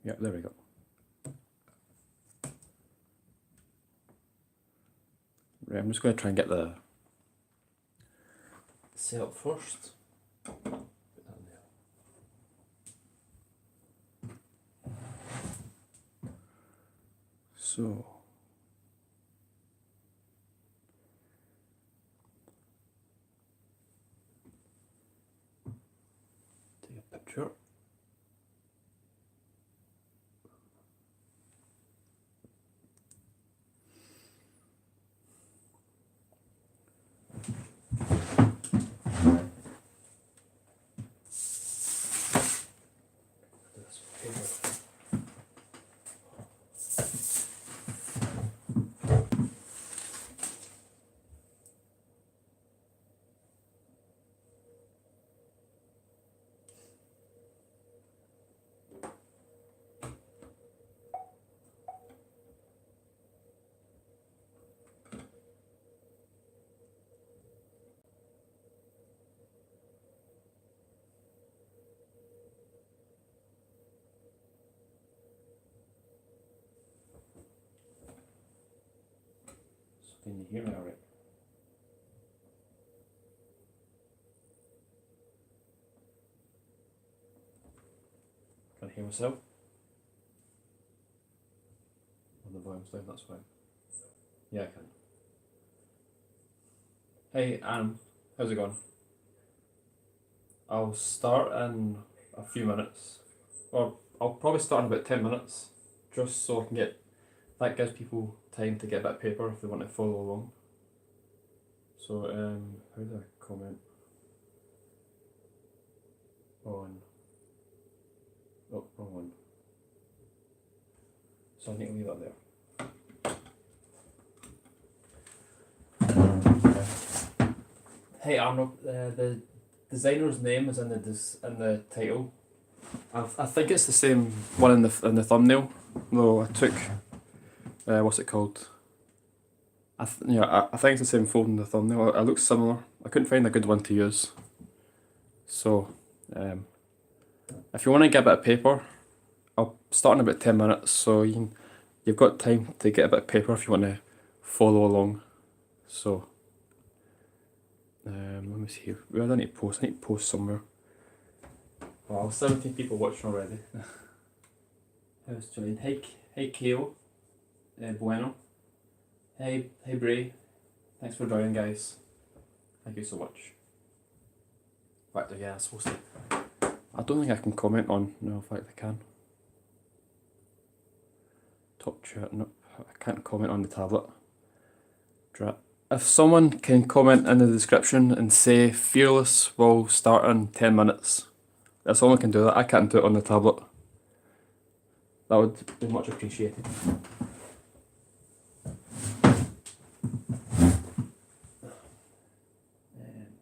Yeah, there we go. Right, I'm just going to try and get the set up first. Put that in there. So take a picture. Can you hear me all right? Can I hear myself? When the volume's down, that's fine. Yeah, I can. Hey, Anne, how's it going? I'll start in a few minutes. Or I'll probably start in about 10 minutes, just so I can get, that gives people time to get a bit of paper if they want to follow along. So, how do I comment on, oh, wrong one. So I need to leave that there. Hey Arnold, the designer's name is in the title. I think it's the same one in the thumbnail. Though I took what's it called? I think it's the same photo in the thumbnail. It looks similar. I couldn't find a good one to use. So if you want to get a bit of paper, I'll start in about 10 minutes. So you've got time to get a bit of paper if you want to follow along. So. Let me see. Where do I need to post? I need to post somewhere. Wow, 17 people watching already. How's joined? Hey Kaito. Bueno. Hey Bray. Thanks for joining, guys. Thank you so much. In fact, yeah, I'm supposed to. I don't think I can comment on. No, in fact, I can. Top chat. Nope, I can't comment on the tablet. If someone can comment in the description and say Fearless will start in 10 minutes, if someone can do that, I can't do it on the tablet. That would be much appreciated.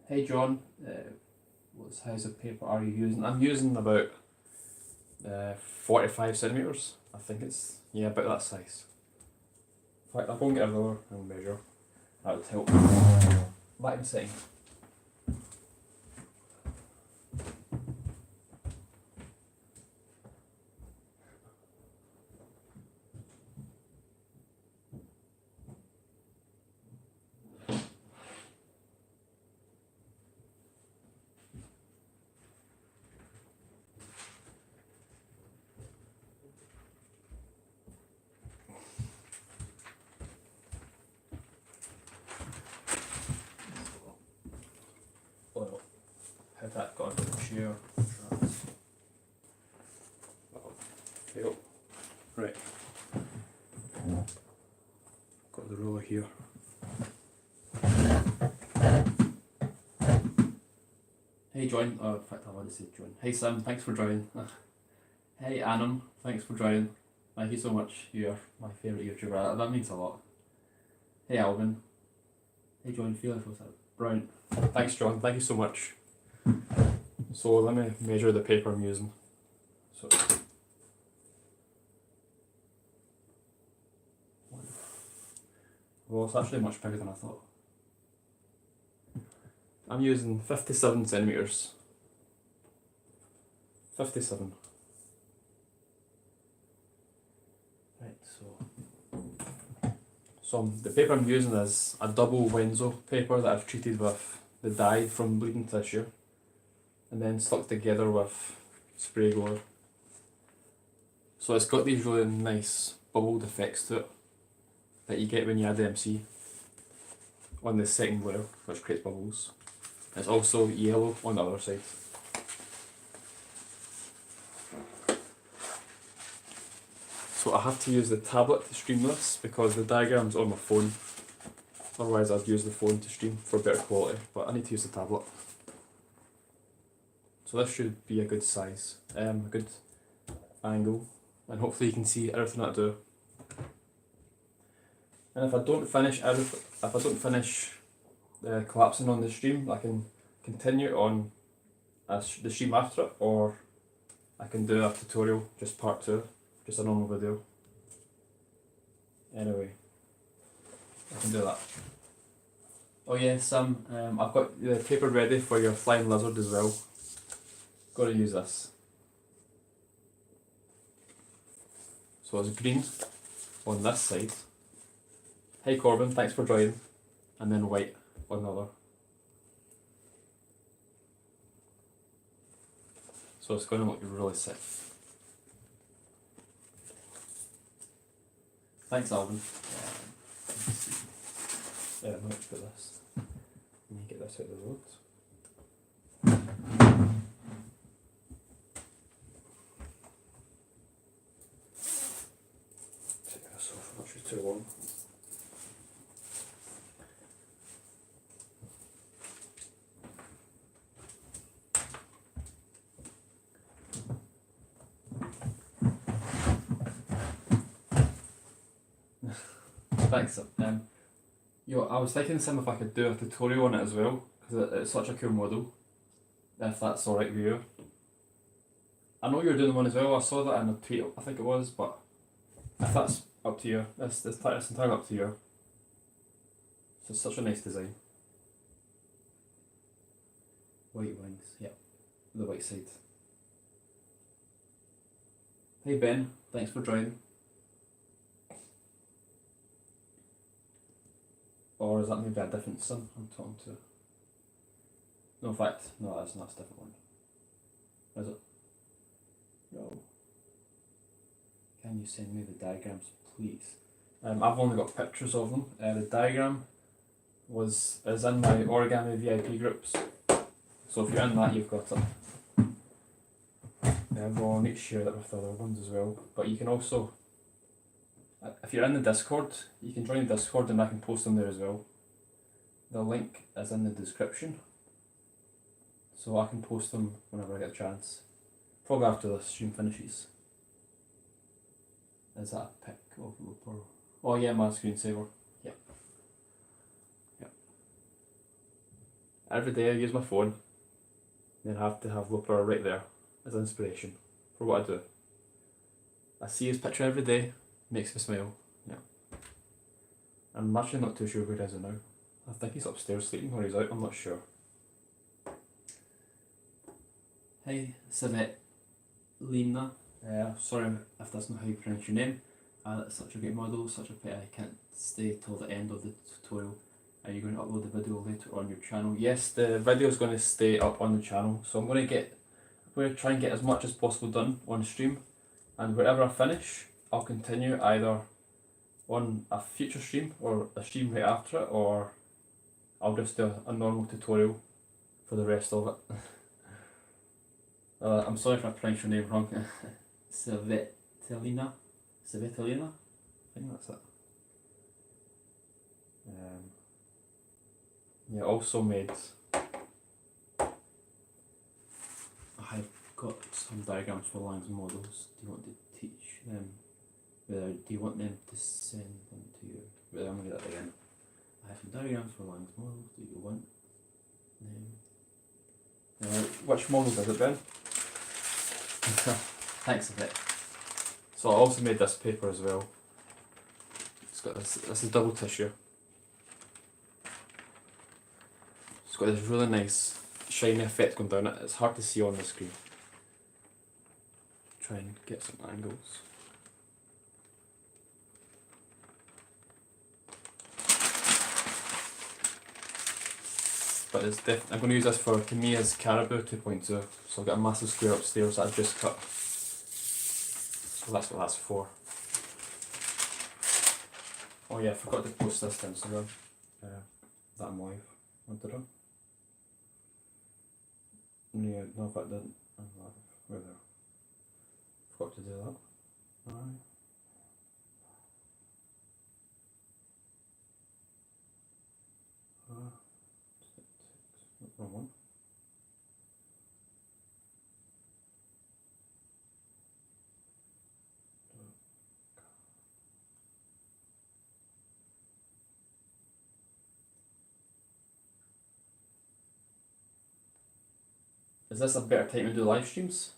Hey John, what size of paper are you using? I'm using about 45 centimeters. I think it's, yeah, about that size. In fact, I'll go and get a ruler and measure. That would help. Back in a second. Well, how that got into the chair. Fail. Right. Got the ruler here. Hey John, oh in fact I want to say John. Hey Sim, thanks for joining. Hey Anam, thanks for joining. Thank you so much, you're my favourite YouTuber, that means a lot. Hey Alvin. Hey John, Felix, what's up? Brilliant. Thanks John, thank you so much. So let me measure the paper I'm using. So well, it's actually much bigger than I thought. I'm using 57 centimeters. 57. So the paper I'm using is a double Wenzo paper that I've treated with the dye from bleeding tissue and then stuck together with spray glue. So it's got these really nice bubbled effects to it that you get when you add the MC on the second layer, which creates bubbles. It's also yellow on the other side. So I have to use the tablet to stream this because the diagram's on my phone. Otherwise I'd use the phone to stream for better quality, but I need to use the tablet. So this should be a good size, a good angle, and hopefully you can see everything that I do. And if I don't finish collapsing on the stream, I can continue on the stream after it, or I can do a tutorial, just part 2, just a normal video. Anyway, I can do that. Oh yeah, Sam, I've got the paper ready for your flying lizard as well. Got to use this. So it's green on this side. Hey Corbin, thanks for joining. And then white on the other. So it's going to look really sick. Thanks Alvin. Yeah, I'm going to put this. Let me get this out of the road. Take this off, not sure too long. Thanks. I was thinking Sim if I could do a tutorial on it as well, because it's such a cool model. If that's alright with you. I know you're doing one as well, I saw that in a tweet, I think it was, but if that's up to you, it's entirely up to you. So it's such a nice design. White wings, yep, the white side. Hey Ben, thanks for joining. Or is that maybe a different Sim I'm talking to? No, in fact, no, that's not a different one. Is it? No. Can you send me the diagrams, please? I've only got pictures of them. The diagram is in my Origami VIP groups. So if you're in that, you've got it. We'll need to share that with the other ones as well. But you can also, if you're in the Discord, you can join the Discord and I can post them there as well. The link is in the description. So I can post them whenever I get a chance. Probably after the stream finishes. Is that a pic of Looper? Oh yeah, my screensaver. Yep. Yep. Every day I use my phone, then I have to have Looper right there as inspiration for what I do. I see his picture every day, makes me smile. Yeah. I'm actually not too sure where he is now. I think he's upstairs sleeping or he's out, I'm not sure. Hey, Savette Lena. Sorry if that's not how you pronounce your name. That's such a great model, such a pity I can't stay till the end of the tutorial. Are you going to upload the video later on your channel? Yes, the video is going to stay up on the channel, so I'm going to try and get as much as possible done on stream, and wherever I finish, I'll continue either on a future stream or a stream right after it, or I'll just do a normal tutorial for the rest of it. I'm sorry if I pronounced your name wrong. Savetelina? Savetelina? I think that's it. Yeah, also made. I have got some diagrams for Lang's models. Do you want to teach them? Do you want them to send them to you? I'm going to get that again. I have some diagrams for Lang's models. Do you want them? Which model does it, Ben? Thanks a bit. So I also made this paper as well. It's got this is double tissue. It's got this really nice shiny effect going down it. It's hard to see on the screen. Try and get some angles. but it's I'm going to use this for Kamiya's Caribou 2.2. So I've got a massive square upstairs that I've just cut. So that's what that's for. Oh yeah, I forgot to post this to Instagram. That I'm live. What did I? Yeah, no, but I didn't. I'm live. Where there? Forgot to do that. Alright. Wrong one. Is this a better time to do live streams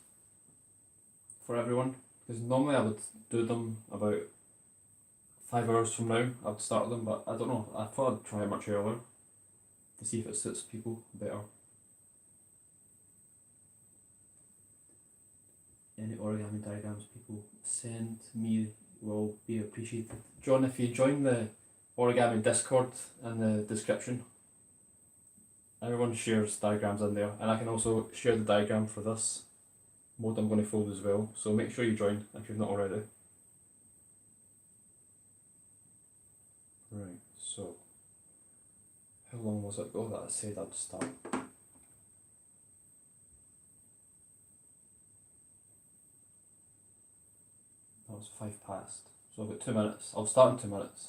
for everyone? Because normally I would do them about 5 hours from now. I would start them, but I don't know. I thought I'd try it much earlier to see if it suits people better. Any origami diagrams people send me will be appreciated. John, if you join the origami Discord in the description, everyone shares diagrams in there, and I can also share the diagram for this mode I'm going to fold as well, so make sure you join if you've not already. Right, so how long was it ago that I said I'd start? That was 5 past, so I've got 2 minutes. I'll start in 2 minutes.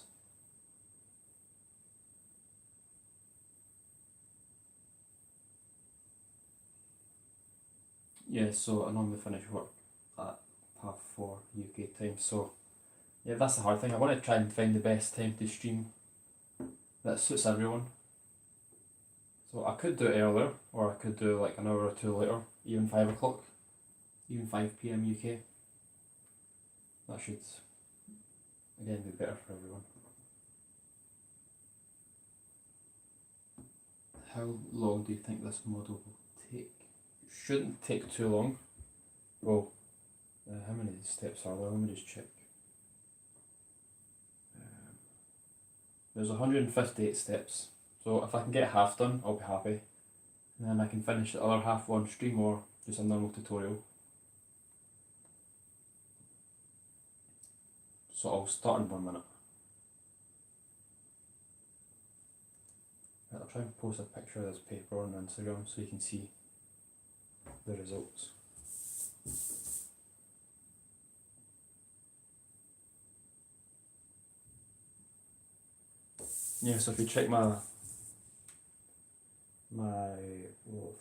Yeah, so I normally finish work at 4:30 UK time, so yeah, that's the hard thing. I want to try and find the best time to stream that suits everyone. So I could do it earlier, or I could do like an hour or two later, even 5 o'clock, even 5 PM UK. That should, again, be better for everyone. How long do you think this model will take? It shouldn't take too long. Well, how many steps are there? Let me just check. There's 158 steps, so if I can get half done, I'll be happy. And then I can finish the other half on stream or just a normal tutorial. So I'll start in 1 minute. Right, I'll try and post a picture of this paper on Instagram so you can see the results. Yeah, so if you check my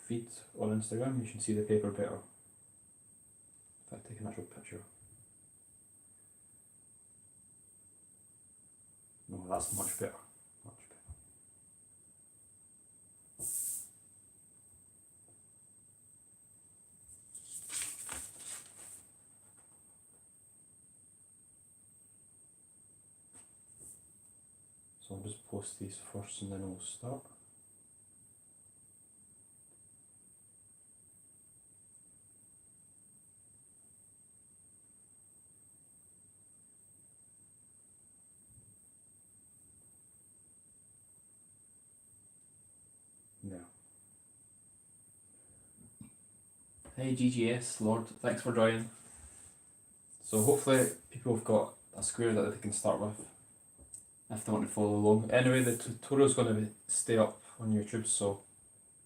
feed on Instagram, you should see the paper better. If I take an actual picture. No, that's much better. Much better. So I'll just post these first and then we'll start. Yeah. Hey GGS, Lord, thanks for joining. So hopefully people have got a square that they can start with if they want to follow along. Anyway, the tutorial is going to stay up on YouTube, so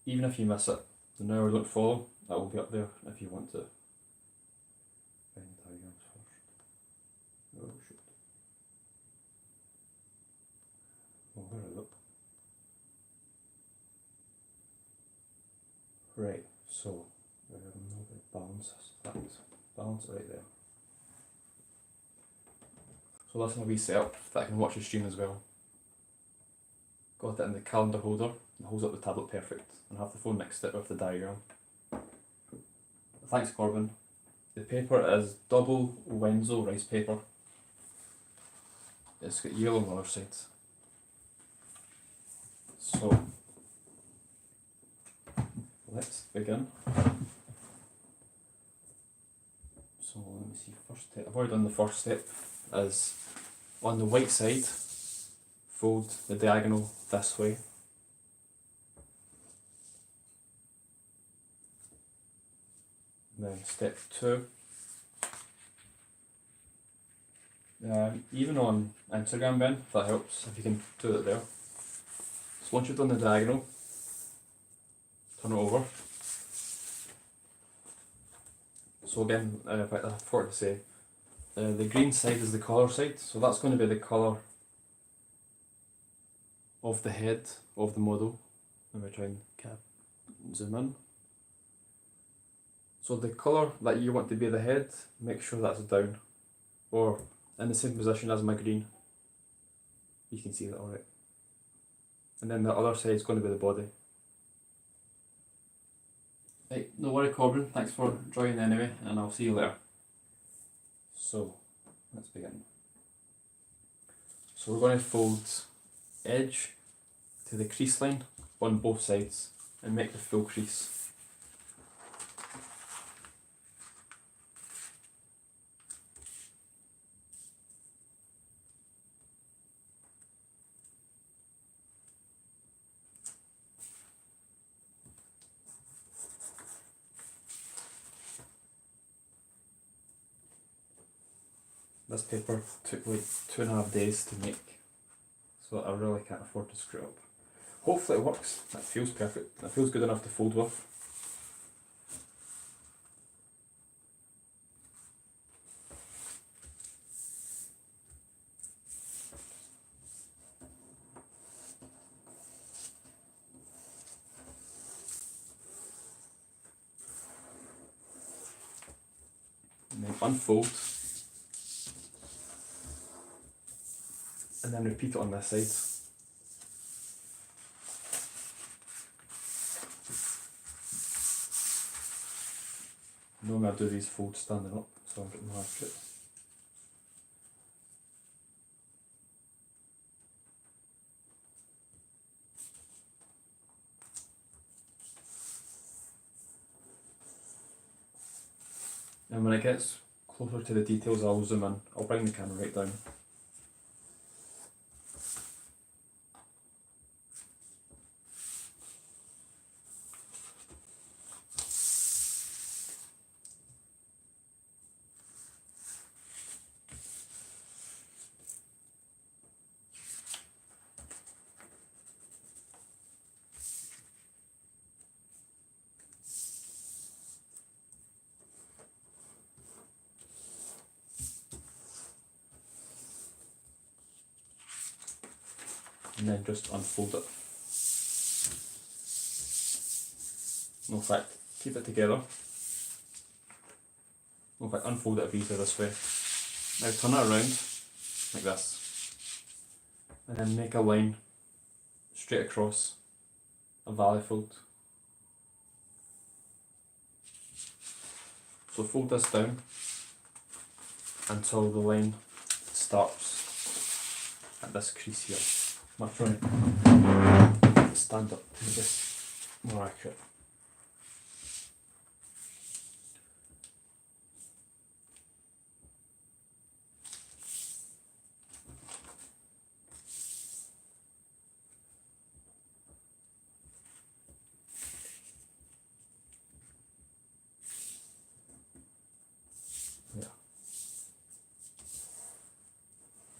even if you miss it, the now or don't follow, that will be up there if you want to. Find diagrams first. Oh shit. Oh, where is it? Right, so balance it right there. So that's my wee setup that I can watch the stream as well. Got it in the calendar holder, it holds up the tablet perfect, and I have the phone next to it with the diagram. Thanks Corbin. The paper is double Wenzo rice paper. It's got yellow on the other side. So let's begin. So let me see, first step, I've already done the first step, is on the white side, fold the diagonal this way. And then step 2. Even on Instagram, Ben, if that helps, if you can do it there. So once you've done the diagonal, turn it over. So again, I forgot to say, the green side is the colour side, so that's going to be the colour of the head of the model. Let me try and zoom in. So the colour that you want to be the head, make sure that's down, or in the same position as my green. You can see that alright. And then the other side is going to be the body. Right, no worry Corbin, thanks for joining anyway, and I'll see you later. So, let's begin. So we're going to fold edge to the crease line on both sides and make the full crease. This paper took like 2.5 days to make, so I really can't afford to screw up. Hopefully it works. That feels perfect. That feels good enough to fold with. And then unfold. And then repeat it on this side. Normally I do these folds standing up, so I'm getting more accurate. And when it gets closer to the details, I'll zoom in. I'll bring the camera right down. And then just unfold it. No, in fact, keep it together. No, in fact, unfold it a bit this way. Now turn it around, like this. And then make a line straight across a valley fold. So fold this down until the line starts at this crease here. I'm trying to stand up to make this more accurate. Yeah.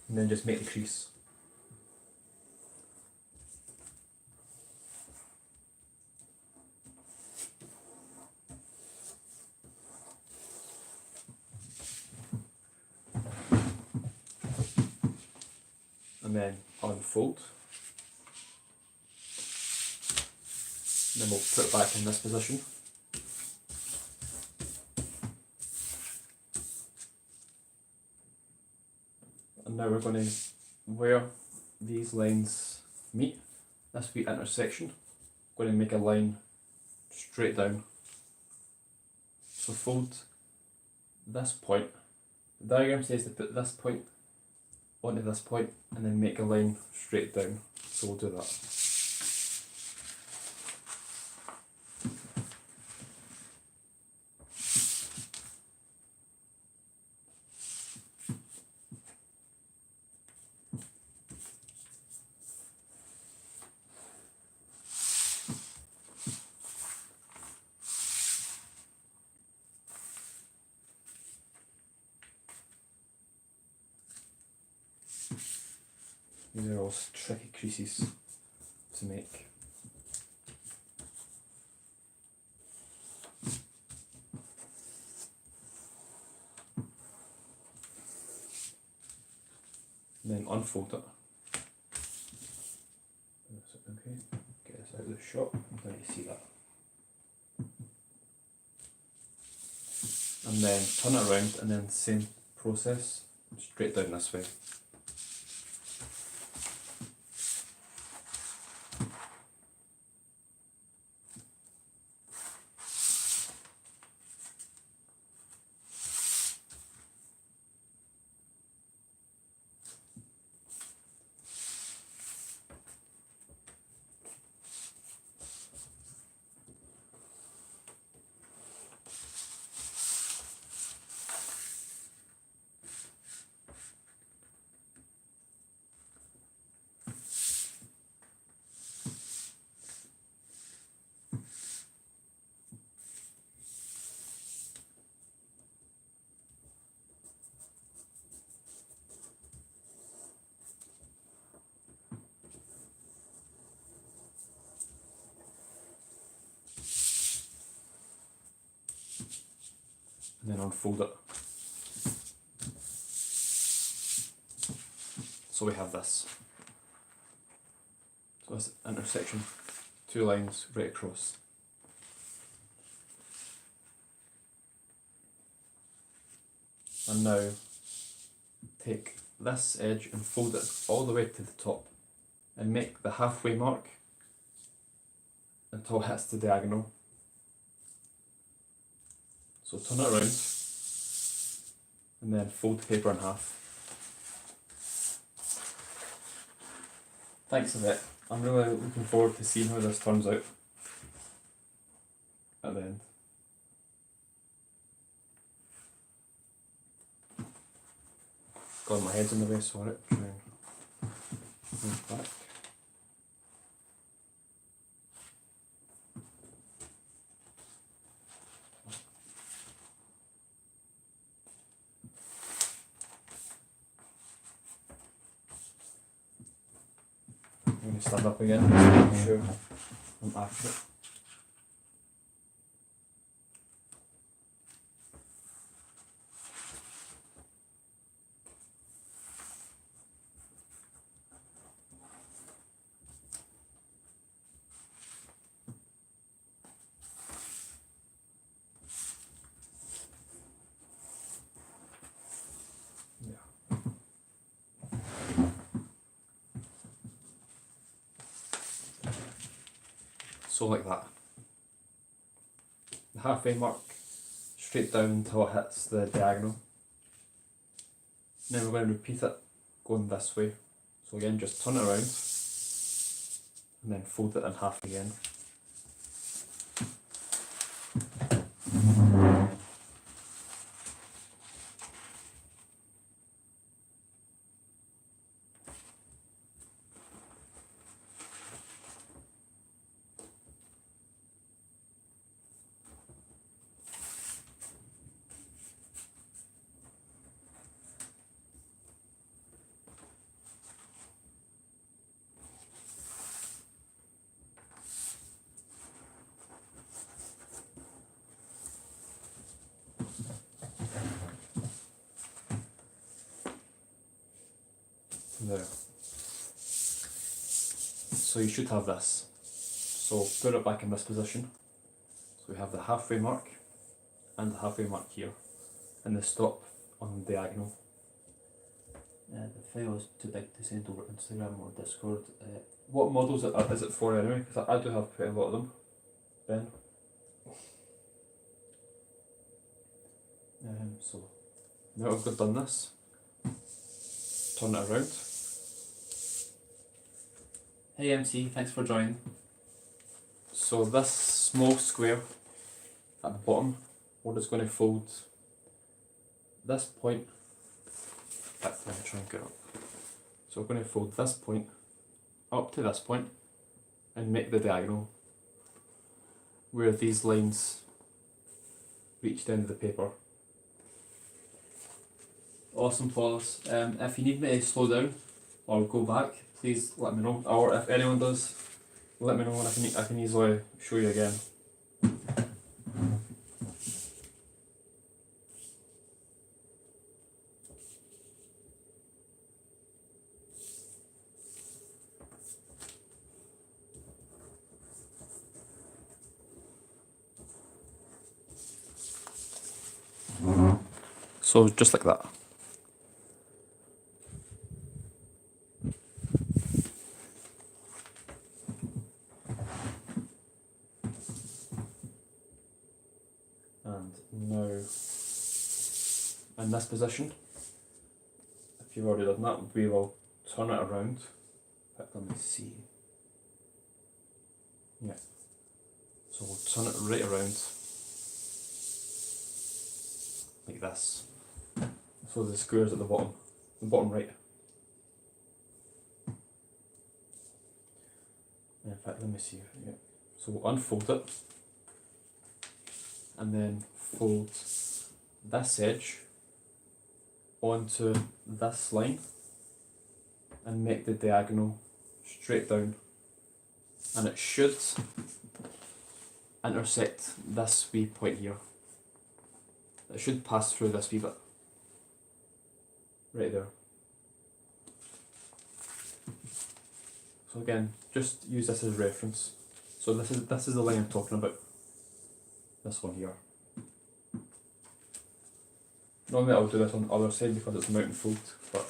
And then just make the crease. And then unfold. And then we'll put it back in this position. And now we're going to, where these lines meet, this wee intersection, going to make a line straight down. So fold this point. The diagram says to put this point onto this point and then make a line straight down. So we'll do that. These are all tricky creases to make. And then unfold it. Okay, get this out of the shot. I don't need to see that. And then turn it around and then same process, straight down this way. And then unfold it. So we have this. So this intersection, 2 lines right across. And now take this edge and fold it all the way to the top and make the halfway mark until it hits the diagonal. So turn it around and then fold the paper in half. Thanks a bit. I'm really looking forward to seeing how this turns out at the end. God, my head's in the way, sorry. Try and move back. I'm going to stand up again just to make sure I'm accurate. So like that. The halfway mark straight down until it hits the diagonal. Then we're going to repeat it going this way. So again, just turn it around and then fold it in half again. There. So you should have this. So put it back in this position. So we have the halfway mark and the halfway mark here, and the stop on the diagonal. The file is too big to send over Instagram or Discord. What models is it for anyway? Because I do have quite a lot of them, Ben. So now I've done this, turn it around. Hey MC, thanks for joining. So this small square at the bottom, we're just going to fold this point. Let me try and get up. So we're going to fold this point up to this point and make the diagonal where these lines reach the end of the paper. Awesome, Paulus. If you need me to slow down, or go back, please let me know. Or if anyone does, let me know and I can easily show you again. So just like that. And now in this position, if you've already done that, we will turn it around. Let me see. Yeah. So we'll turn it right around like this. So the square's at the bottom right. In fact, let me see. Yeah. So we'll unfold it and then fold this edge onto this line and make the diagonal straight down, and it should intersect this wee point here. It should pass through this wee bit right there. So again, just use this as reference. So this is the line I'm talking about. This one here. Normally I'll do this on the other side because it's mount and fold, but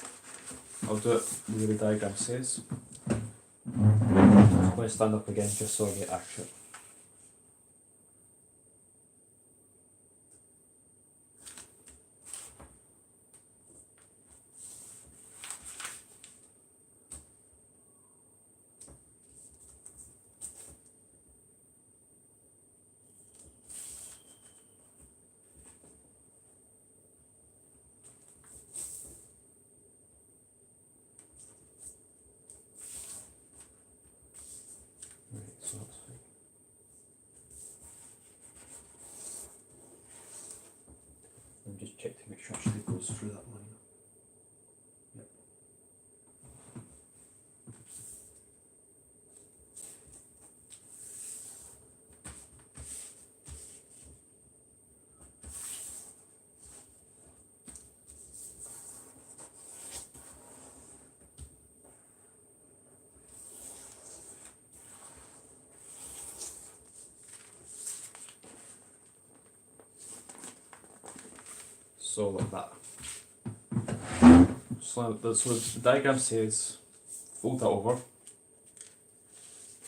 I'll do it the way the diagram says. I'm going to stand up again just so I get accurate. Right, so that's fine. Let me just check to make sure it actually goes through that line. Yep. So like that. So the diagram says fold that over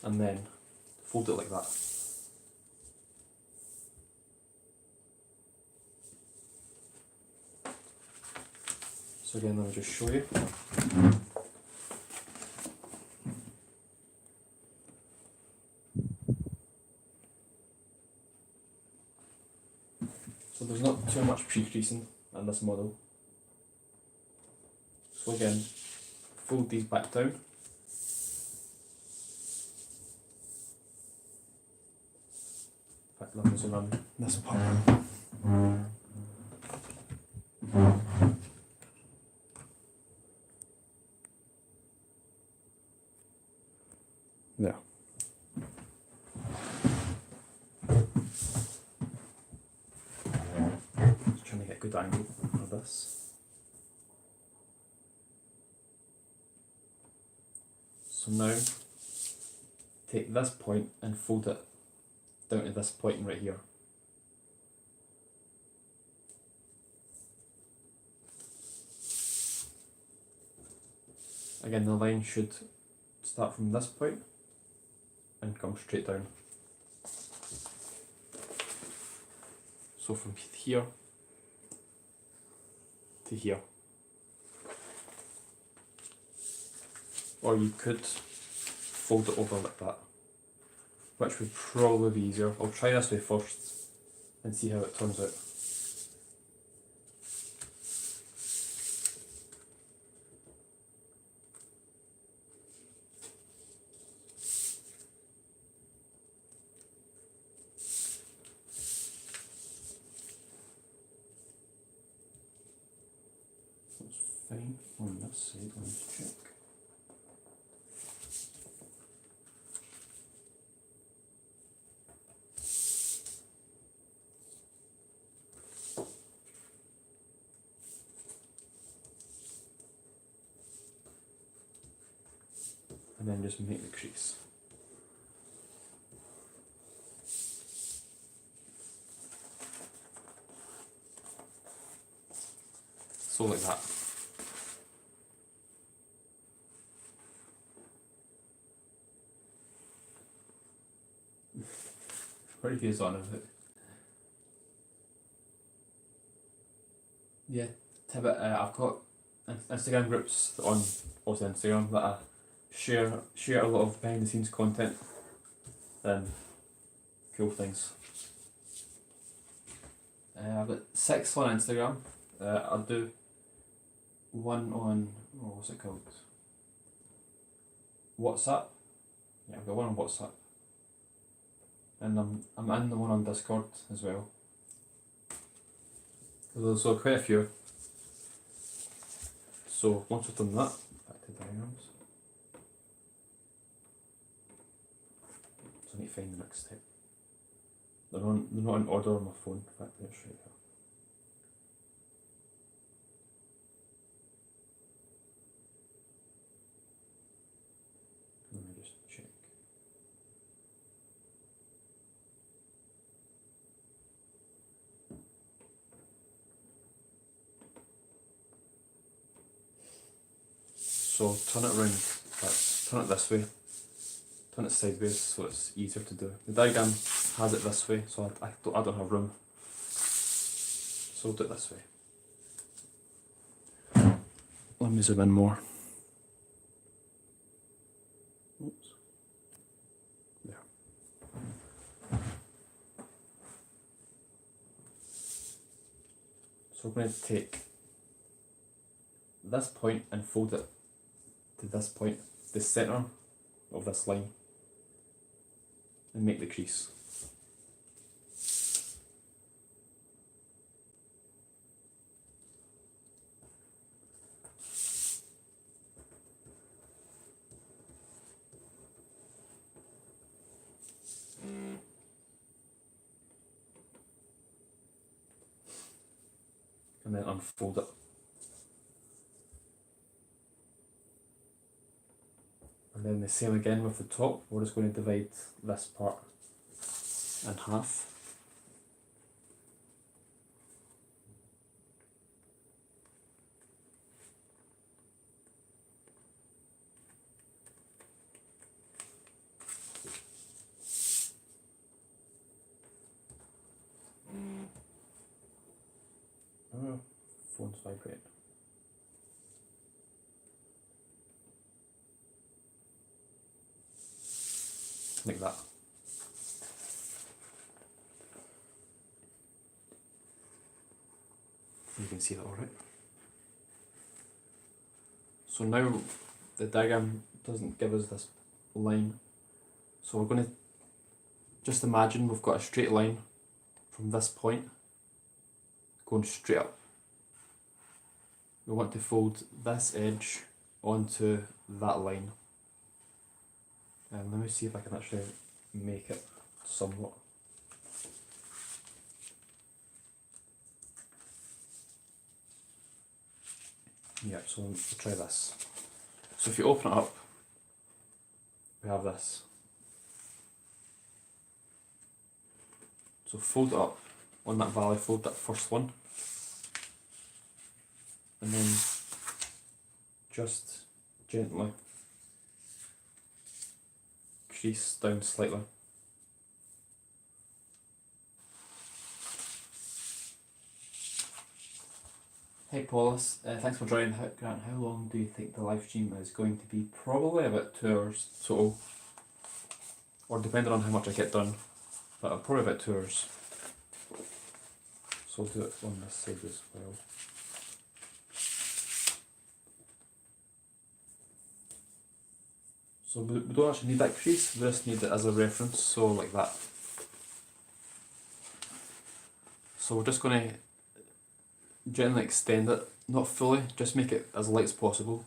and then fold it like that. So again, let me just show you. So there's not too much pre-creasing in this model. So again, fold these back down. In fact, let me zoom in this part. There. Just trying to get a good angle for this. So now, take this point and fold it down to this point right here. Again, the line should start from this point and come straight down. So from here to here. Or you could fold it over like that, which would probably be easier. I'll try this way first and see how it turns out. That's fine on this side, let me just check. and then just make the crease. So like that. Pretty views on of it. Yeah, Tibbet, I've got Instagram groups on also Instagram that I share a lot of behind the scenes content and cool things. I've got 6 on Instagram. I'll do one on, what's it called? WhatsApp. Yeah, I've got one on WhatsApp. And I'm in the one on Discord as well. So quite a few. So once we've done that, back to diagrams. So I need to find the next step. They're not in order on my phone, in fact they're straight here. Let me just check. So turn it around, turn it this way, turn it sideways so it's easier to do. The diagram has it this way, so I don't have room. So we'll do it this way. Let me zoom in more. Oops. There. So we're going to take this point and fold it to this point, the centre of this line, and make the crease. And then unfold it. And then the same again with the top, we're just going to divide this part in half. Oh, phone's vibrating. Like that. You can see that alright. So now the diagram doesn't give us this line. So we're going to just imagine we've got a straight line from this point going straight up. We want to fold this edge onto that line. And let me see if I can actually make it somewhat. Yeah, so we'll try this. So if you open it up, we have this. So fold it up on that valley, fold that first one. And then just gently crease down slightly. Hey Paulus, thanks for joining. Grant, how long do you think the live stream is going to be? Probably about 2 hours total, or depending on how much I get done, but probably about 2 hours. So I'll do it on this side as well. So we don't actually need that crease, we just need it as a reference, so like that. So we're just going to gently extend it, not fully, just make it as light as possible,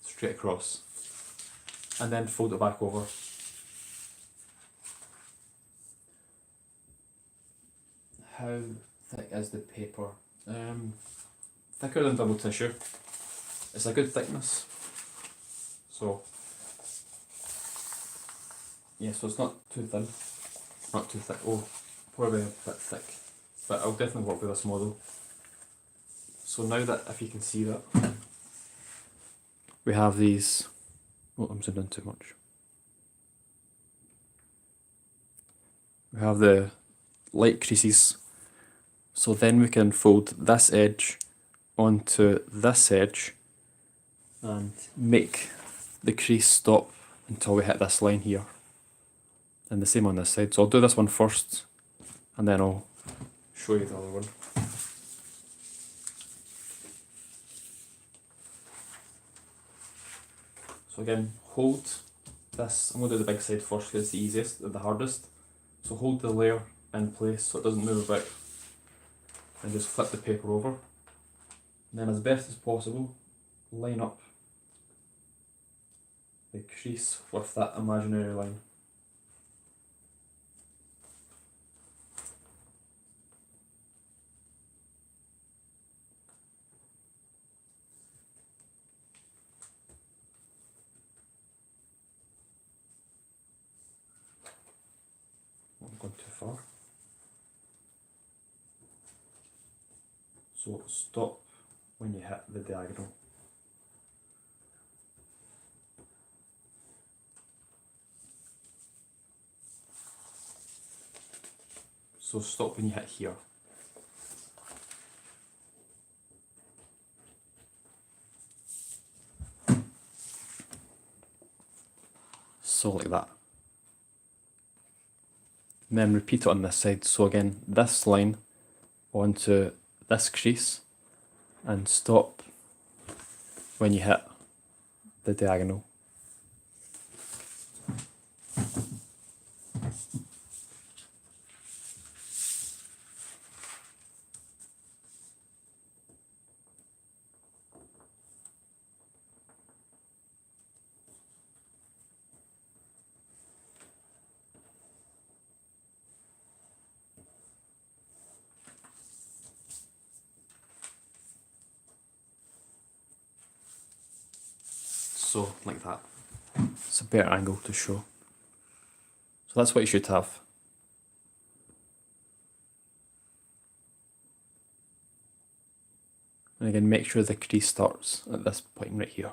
straight across, and then fold it back over. How thick is the paper? Thicker than double tissue. It's a good thickness. So yeah, so it's not too thin, not too thick. Oh, probably a bit thick, but I'll definitely work with this model. So now that, if you can see that, we have these. Oh, I'm zooming in too much. We have the light creases. So then we can fold this edge onto this edge and make the crease stop until we hit this line here. And the same on this side. So I'll do this one first and then I'll show you the other one. So again, hold this. I'm going to do the big side first because it's the easiest and the hardest. So hold the layer in place so it doesn't move about, and just flip the paper over. And then as best as possible, line up the crease with that imaginary line. I'm going too far. So stop when you hit the diagonal. So stop when you hit here. So like that. And then repeat it on this side. So again, this line onto this crease and stop when you hit the diagonal. So like that. It's a better angle to show. So that's what you should have. And again, make sure the crease starts at this point right here.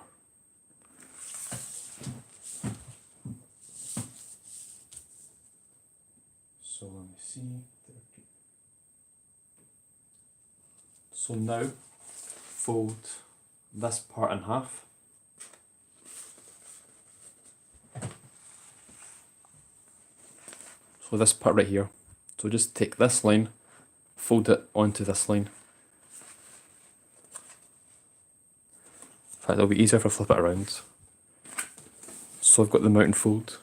So let me see. So now fold this part in half. So this part right here. So just take this line, fold it onto this line. In fact, it'll be easier if I flip it around. So I've got the mountain fold.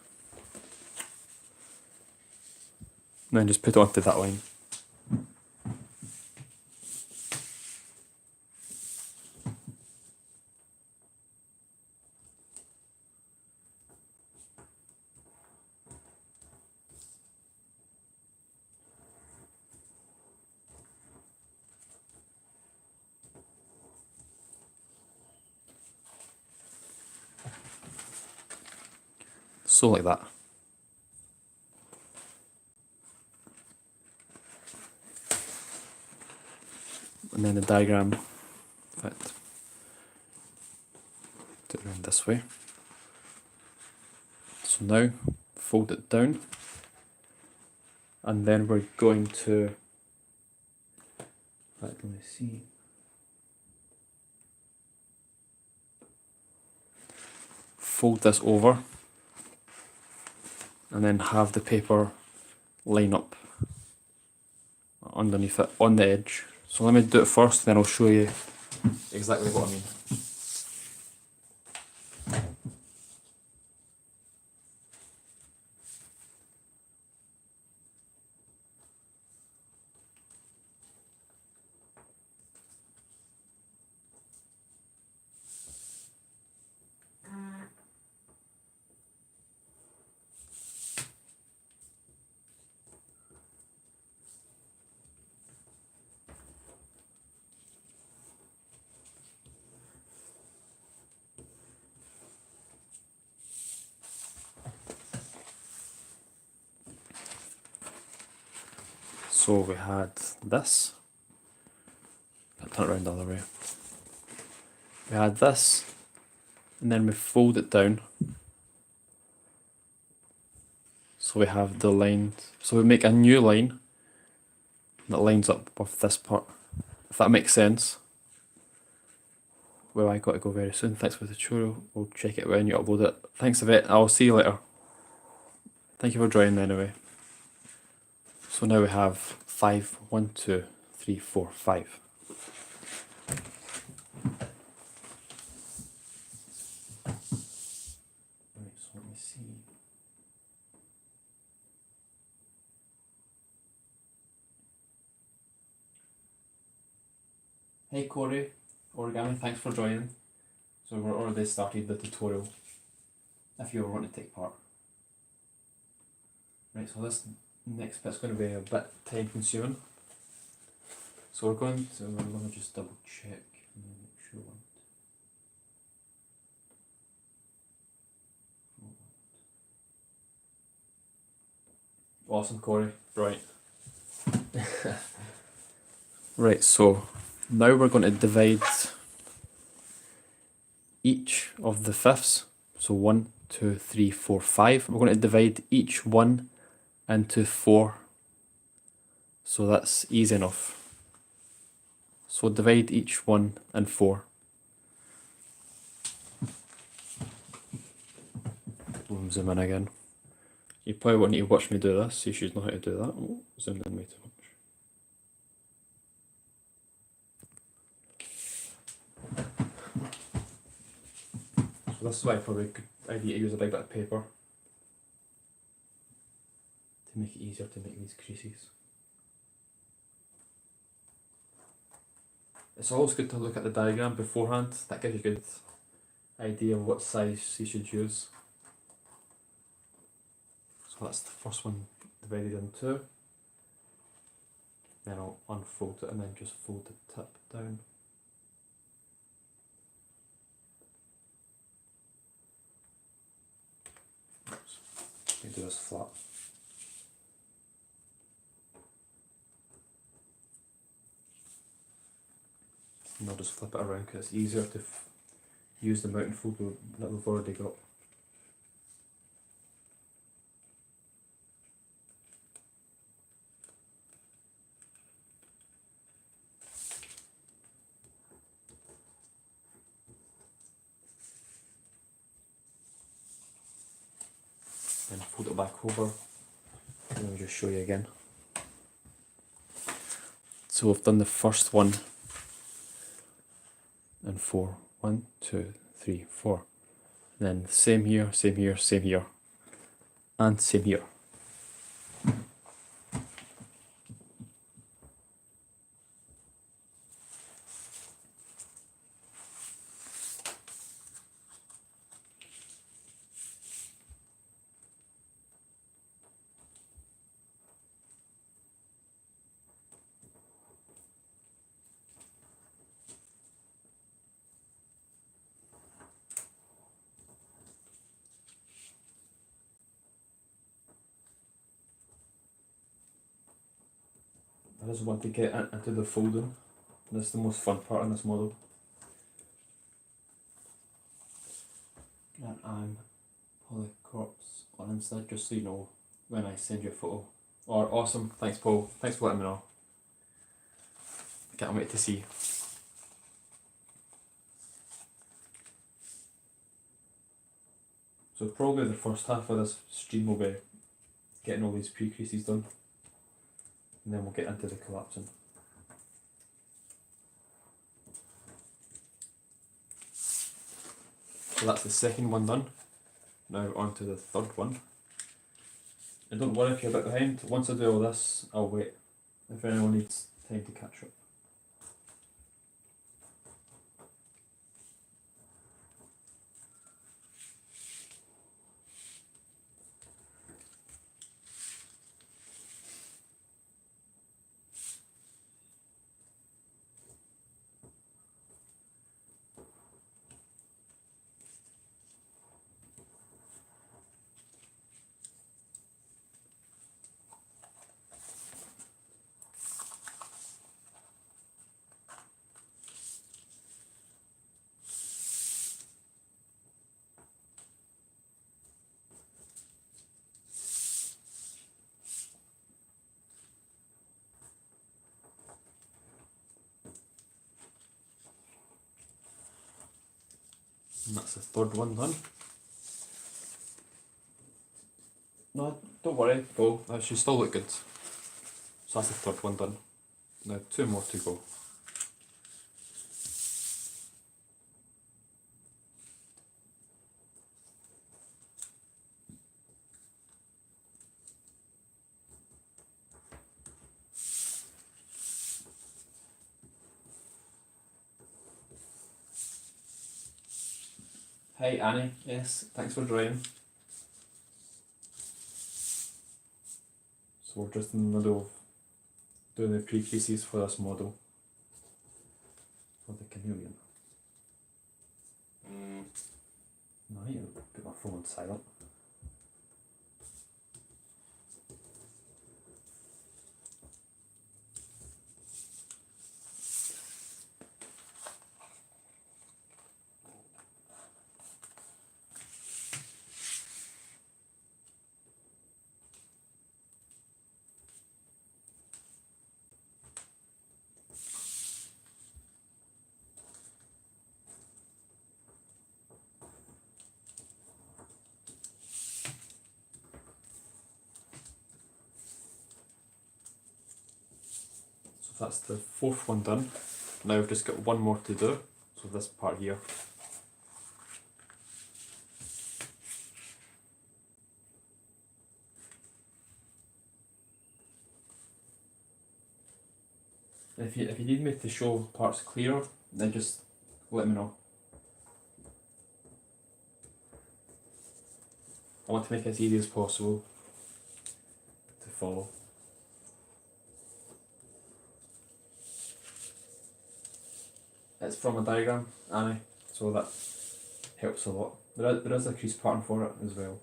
And then just put it onto that line. So like that. And then the diagram, in fact, do it around this way. So now fold it down, and then we're going to, in fact, let me see. Fold this over, and then have the paper line up underneath it on the edge. So let me do it first, then I'll show you exactly what I mean. So we had this. I'll turn it around the other way. We had this, and then we fold it down. So we have the line. So we make a new line that lines up with this part. If that makes sense. Well, I got to go very soon. Thanks for the tutorial. We'll check it when you upload it. Thanks, Yvette. I'll see you later. Thank you for joining anyway. So now we have 5, 1, 2, 3, 4, 5. Right, so let me see. Hey Corey, Origami, thanks for joining. So we're already started the tutorial if you ever want to take part. Right, so this next bit's going to be a bit time consuming. So we're going to just double check and make sure. Awesome, Corey. Right. Right, so now we're going to divide each of the fifths. So 1, 2, 3, 4, 5. We're going to divide each one into 4. So that's easy enough. So divide each one in 4. We'll zoom in again. You probably won't need to watch me do this. You should know how to do that. Oh, zoomed in way too much. So this is why probably a good idea to use a big bit of paper to make it easier to make these creases. It's always good to look at the diagram beforehand. That gives you a good idea of what size you should use. So that's the first one divided in 2. Then I'll unfold it and then just fold the tip down. Oops. Let me do this flat. And I'll just flip it around because it's easier to use the mountain fold that we've already got. Then fold it back over and I'll just show you again. So we've done the first one and 4. 1, 2, 3, 4. And then same here, same here, same here, and same here. I just want to get into the folding. That's the most fun part in this model. And I'm FLICKR on Insta, just so you know when I send you a photo. Or awesome, thanks Paul, thanks for letting me know. Can't wait to see. So probably the first half of this stream will be getting all these pre-creases done. And then we'll get into the collapsing. So that's the second one done. Now on to the third one. And don't worry if you're a bit behind. Once I do all this, I'll wait if anyone needs time to catch up. And that's the third one done. No, don't worry, Paul, that should still look good. So that's the third one done. Now 2 more to go. Hey Annie, yes, thanks for drawing. So we're just in the middle of doing the pre-creases for this model, for the chameleon. No, I need to put my phone on silent. So that's the 4th one done. Now we've just got one more to do, so this part here. If you need me to show parts clearer, then just let me know. I want to make it as easy as possible to follow. It's from a diagram, Annie, so that helps a lot. There is a crease pattern for it as well.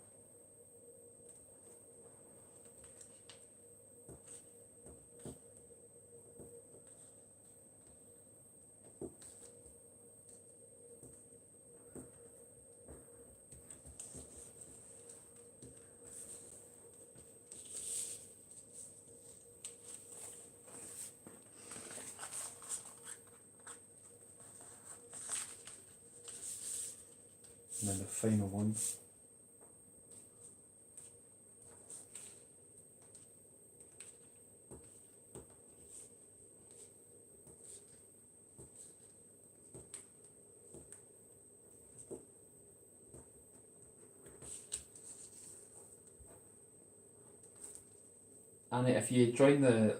And then the final one. And if you join the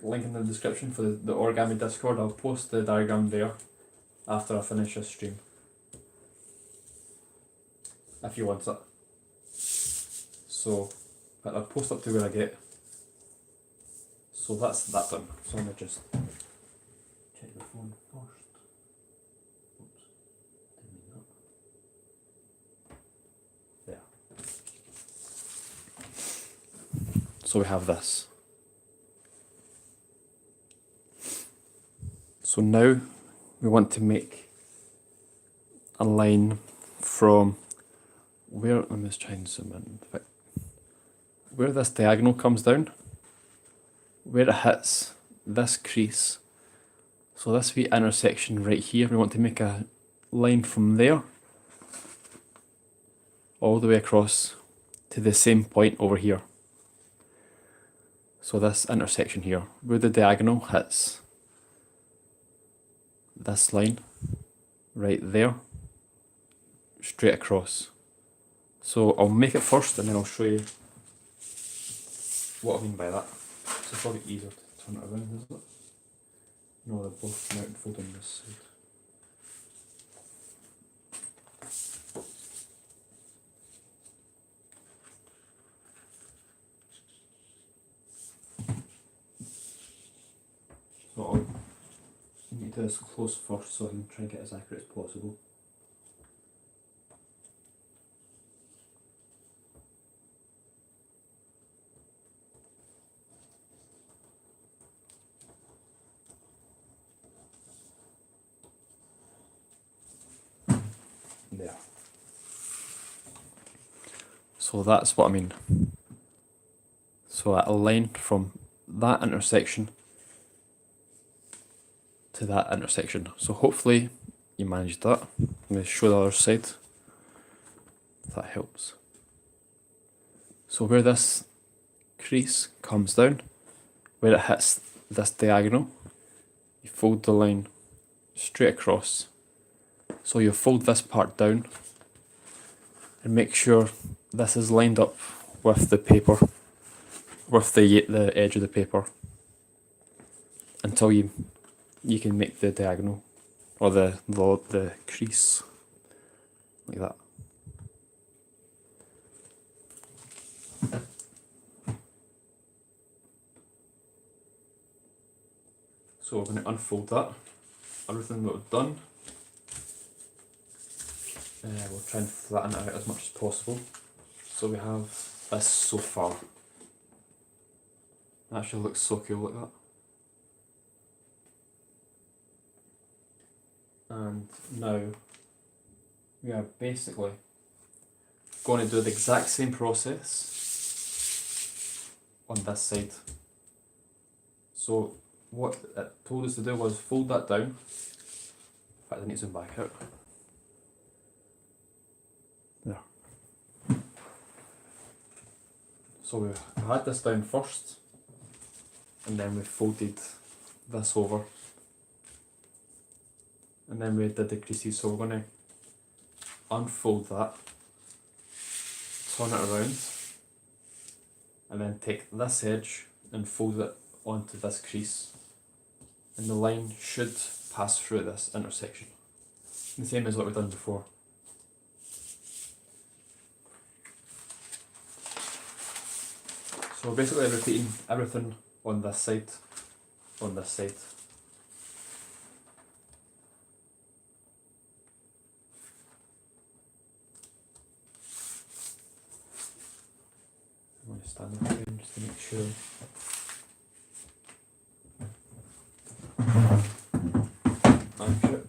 link in the description for the Origami Discord, I'll post the diagram there after I finish this stream. If you want it. So, but I'll post up to where I get. So that's that done. So let me just check the phone first. Oops, didn't mean that. There. So we have this. So now we want to make a line from where, let me just try and zoom in, where this diagonal comes down, where it hits this crease, so this wee intersection right here, we want to make a line from there all the way across to the same point over here. So this intersection here, where the diagonal hits this line right there, straight across. So I'll make it first and then I'll show you what I mean by that. So it's probably easier to turn it around, isn't it? No, they're both mounted fold on this side. So I'll need to do this close first so I can try and get as accurate as possible. There. So that's what I mean. So a line from that intersection to that intersection. So hopefully you managed that. I'm going to show the other side, if that helps. So where this crease comes down, where it hits this diagonal, you fold the line straight across. So you fold this part down and make sure this is lined up with the paper, with the edge of the paper, until you can make the diagonal or the crease like that. So we're going to unfold that, everything that we've done. We'll try and flatten it out as much as possible. So we have this so far. It actually looks so cool like that. And now we are basically going to do the exact same process on this side. So what it told us to do was fold that down. In fact, I need to zoom back out. There. So we had this down first, and then we folded this over, and then we did the creases. So we're going to unfold that, turn it around, and then take this edge and fold it onto this crease, and the line should pass through this intersection, the same as what we've done before. So we're basically repeating everything on this side, on this side. I'm going to stand up again just to make sure. Accurate.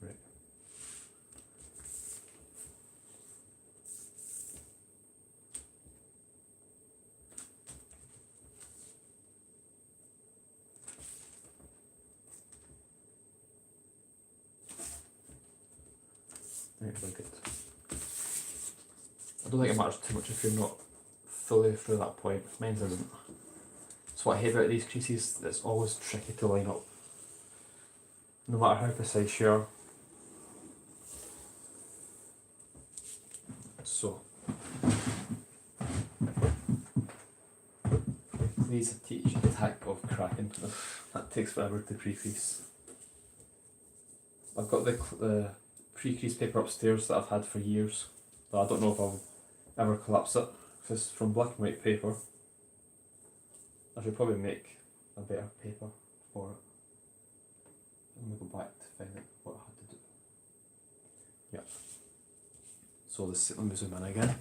Right. Right, very good. I don't think it matters too much if you're not fully through that point. Mine isn't. That's what I hate about these creases, it's always tricky to line up. No matter how precise you are. So, please teach the tack of cracking. That takes forever to pre-crease. I've got the pre-crease paper upstairs that I've had for years, but I don't know if I'll ever collapse it, because it's from black and white paper. I should probably make a better paper for it. Let me go back to find out what I had to do. Yep. So let me zoom in again.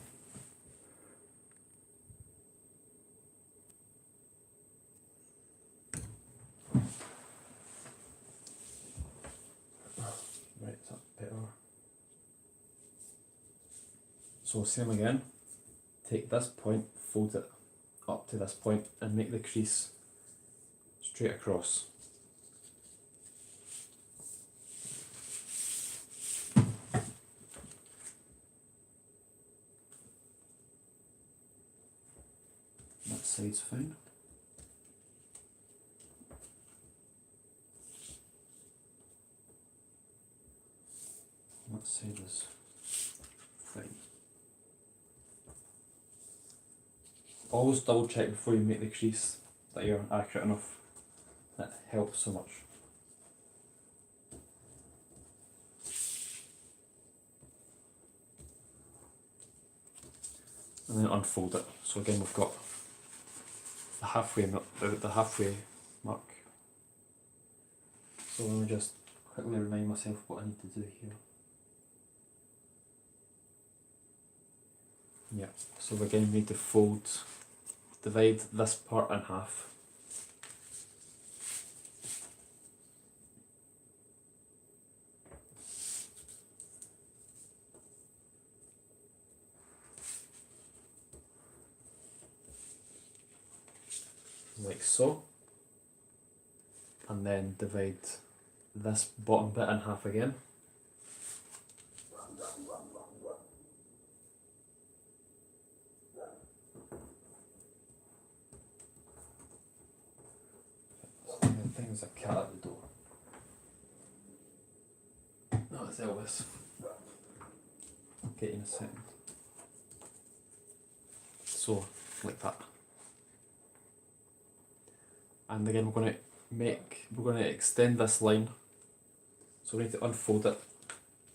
Right, is that better? So same again. Take this point, fold it up to this point, and make the crease straight across. That side's fine. That side is fine. Always double check before you make the crease that you're accurate enough. That helps so much. And then unfold it. So again we've got the halfway mark. So let me just quickly remind myself what I need to do here. Yeah, so again we need to divide this part in half. like so, and then divide this bottom bit in half again. I think there's a cat at the door. No, it's Elvis. I'll get you in a second. So, like that. And again, we're going to extend this line. So we need to unfold it.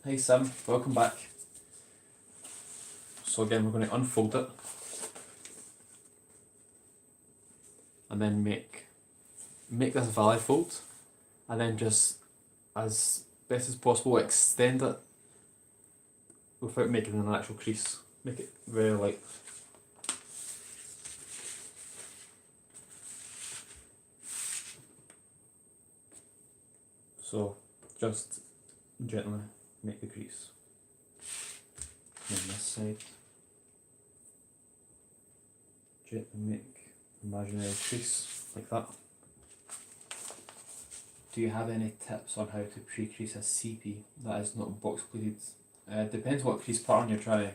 Hey Sim, welcome back. So again, we're going to unfold it. And then make this valley fold. And then just, as best as possible, extend it without making an actual crease. Make it very light. So just gently make the crease. On this side, gently make imaginary crease like that. Do you have any tips on how to pre-crease a CP that is not box pleated? Depends what crease pattern you're trying to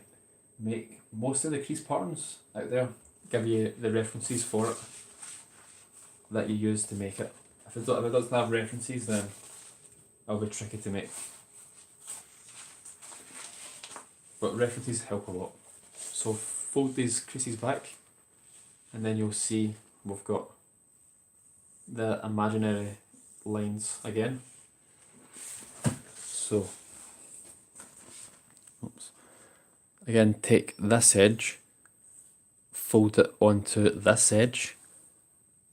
make. Most of the crease patterns out there give you the references for it that you use to make it. If it doesn't have references, then it'll be tricky to make. But references help a lot. So fold these creases back, and then you'll see we've got the imaginary lines again. So, oops. Again, take this edge, fold it onto this edge,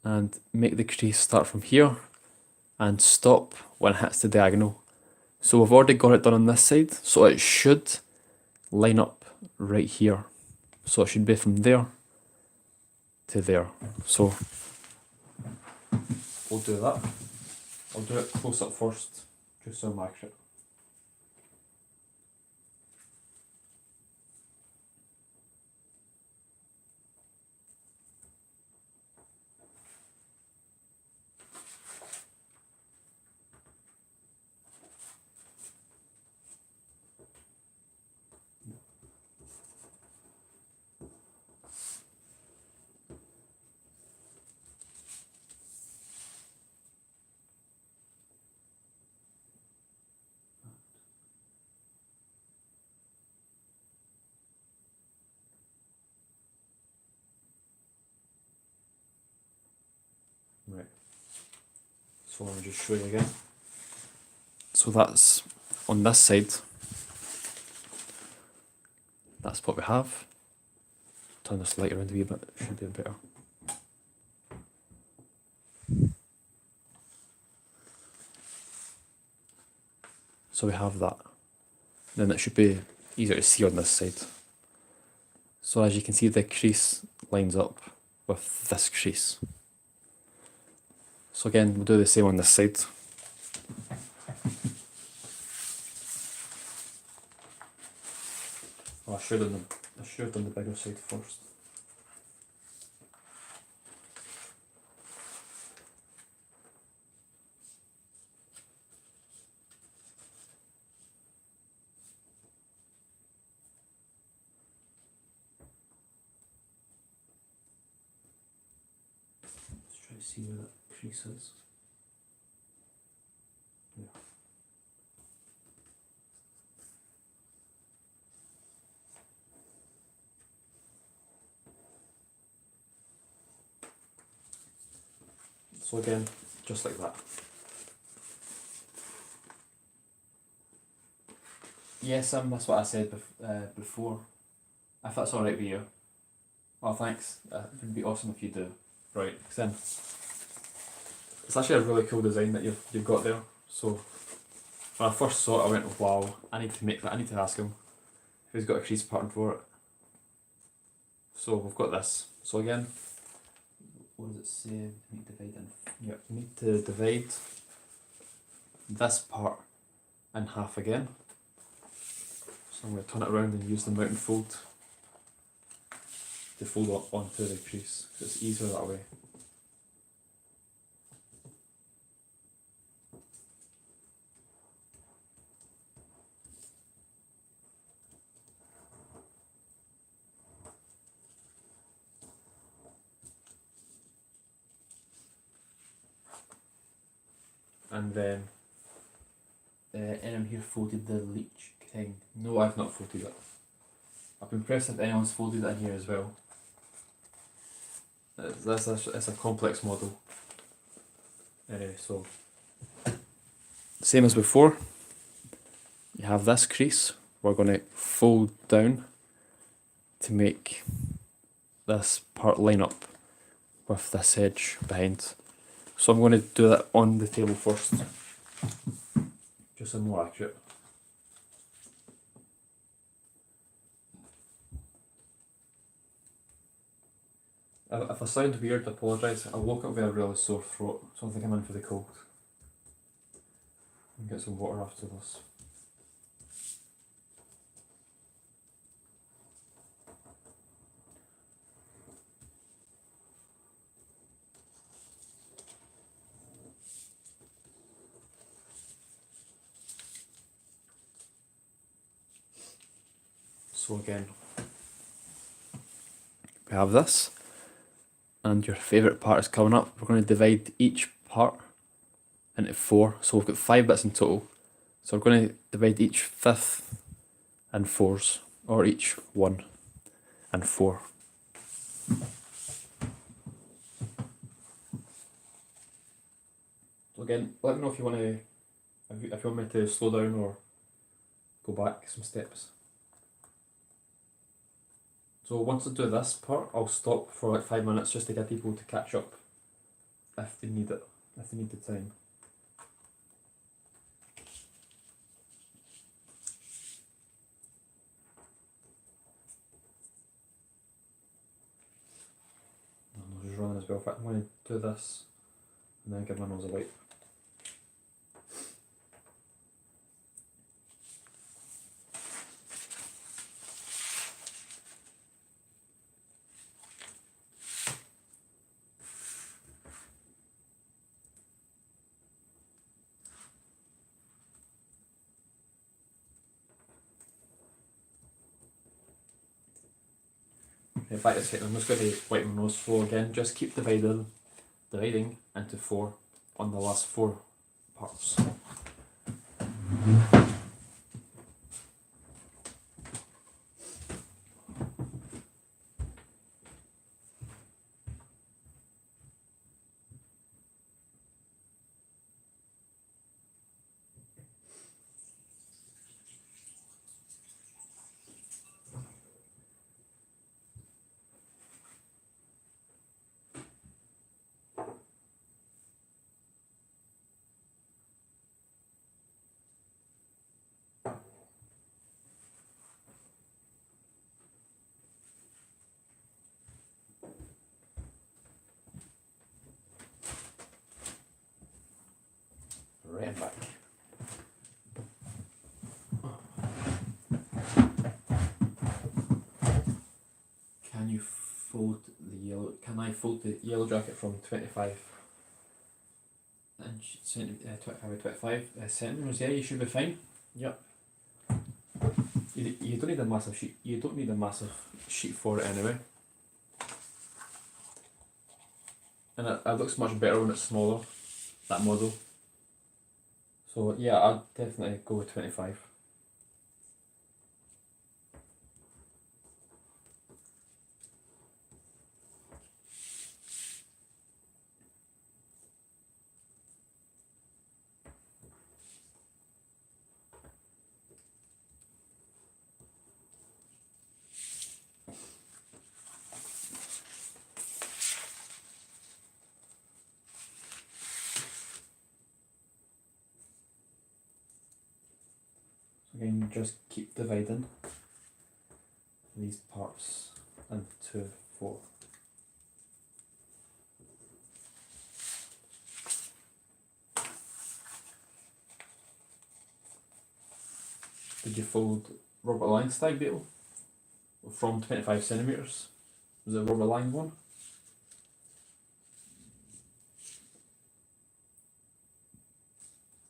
and make the crease start from here and stop when it hits the diagonal. So we've already got it done on this side, so it should line up right here. So it should be from there to there. So we'll do that. I'll do it close up first, just so I'm accurate. Right, so let me just show you again. So that's on this side, that's what we have. Turn this light around a wee bit, it should be better. So we have that. Then it should be easier to see on this side. So as you can see, the crease lines up with this crease. So again, we'll do the same on this side. Oh, I should have done the bigger side first. Let's try to see where that crease is. Yeah. So again, just like that. Yes, that's what I said before. If that's alright with you. Oh, thanks. It would be awesome if you do. Right, then it's actually a really cool design that you've got there. So when I first saw it, I went, wow, I need to make that. I need to ask him if he's got a crease pattern for it. So we've got this. So again, what does it say? We need to divide in. Yep, we need to divide this part in half again. So I'm going to turn it around and use the mountain fold to fold onto the crease. So it's easier that way. and then Anyone here folded the leech thing? no, I've not folded it. I'd be impressed if anyone's folded it in here as well. It's a complex model. So same as before, you have this crease. We're going to fold down to make this part line up with this edge behind. So I'm going to do that on the table first, just so I'm more accurate. If I sound weird, I apologise. I woke up with a really sore throat, so I think I'm in for the cold. I'll get some water after this. So again, we have this, and your favourite part is coming up. We're going to divide each part into 4, so we've got 5 bits in total. So we're going to divide each 5th and 4s, or each 1 and 4. So again, let me know if you want to, if you want me to slow down or go back some steps. So once I do this part, I'll stop for like 5 minutes just to get people to catch up if they need it, if they need the time. My nose is running as well. In fact, I'm going to do this and then give my nose a wipe. Back to second, I'm just going to wipe my nose. So again, just keep dividing into 4 on the last 4 parts. Right back. Can you fold the yellow? Can I fold the yellow jacket from 25 inch 25 by 25 centimeters? Yeah, you should be fine. Yep. You don't need a massive sheet. You don't need a massive sheet for it anyway. And it looks much better when it's smaller. That model. So yeah, I'd definitely go with 25. Again, just keep dividing these parts into 4. Did you fold Robert Lang stag beetle from 25 centimeters? Was it Robert Lang one?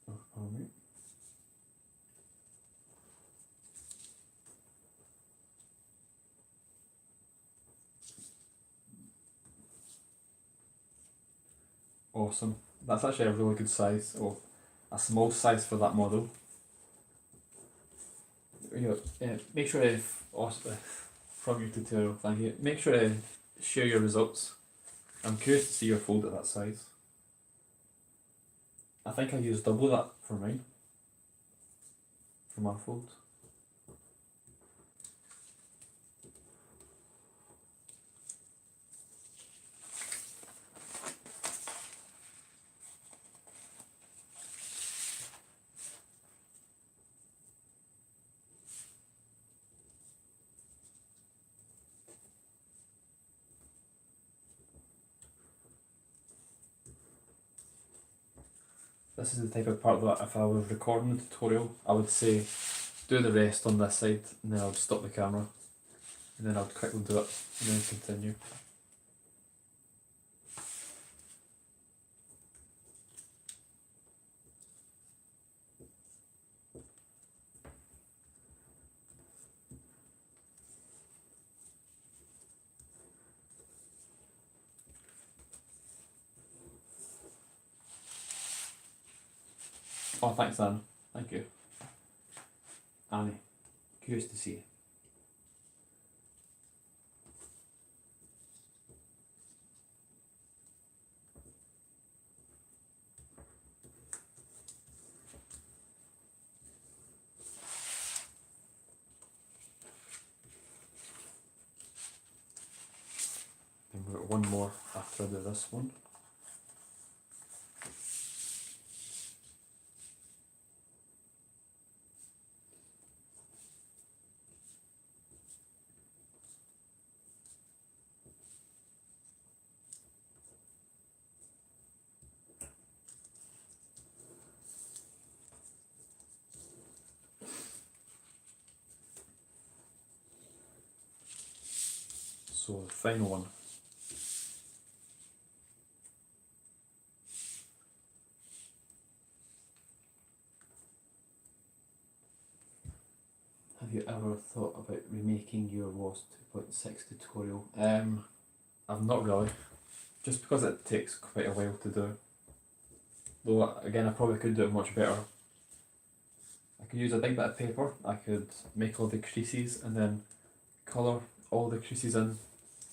Oh, alright. Awesome. That's actually a really good size. Oh, a small size for that model. Make sure to, from your tutorial, thank you, make sure to share your results. I'm curious to see your fold at that size. I think I used double that for mine, for my fold. This is the type of part that if I was recording the tutorial, I would say do the rest on this side and then I would stop the camera and then I would quickly do it and then continue. Oh, thanks, Anne. Thank you. Annie, curious to see. And we've got one more after I do this one. So the final one. Have you ever thought about remaking your WAS 2.6 tutorial? I've not really, just because it takes quite a while to do. Though again, I probably could do it much better. I could use a big bit of paper, I could make all the creases and then colour all the creases in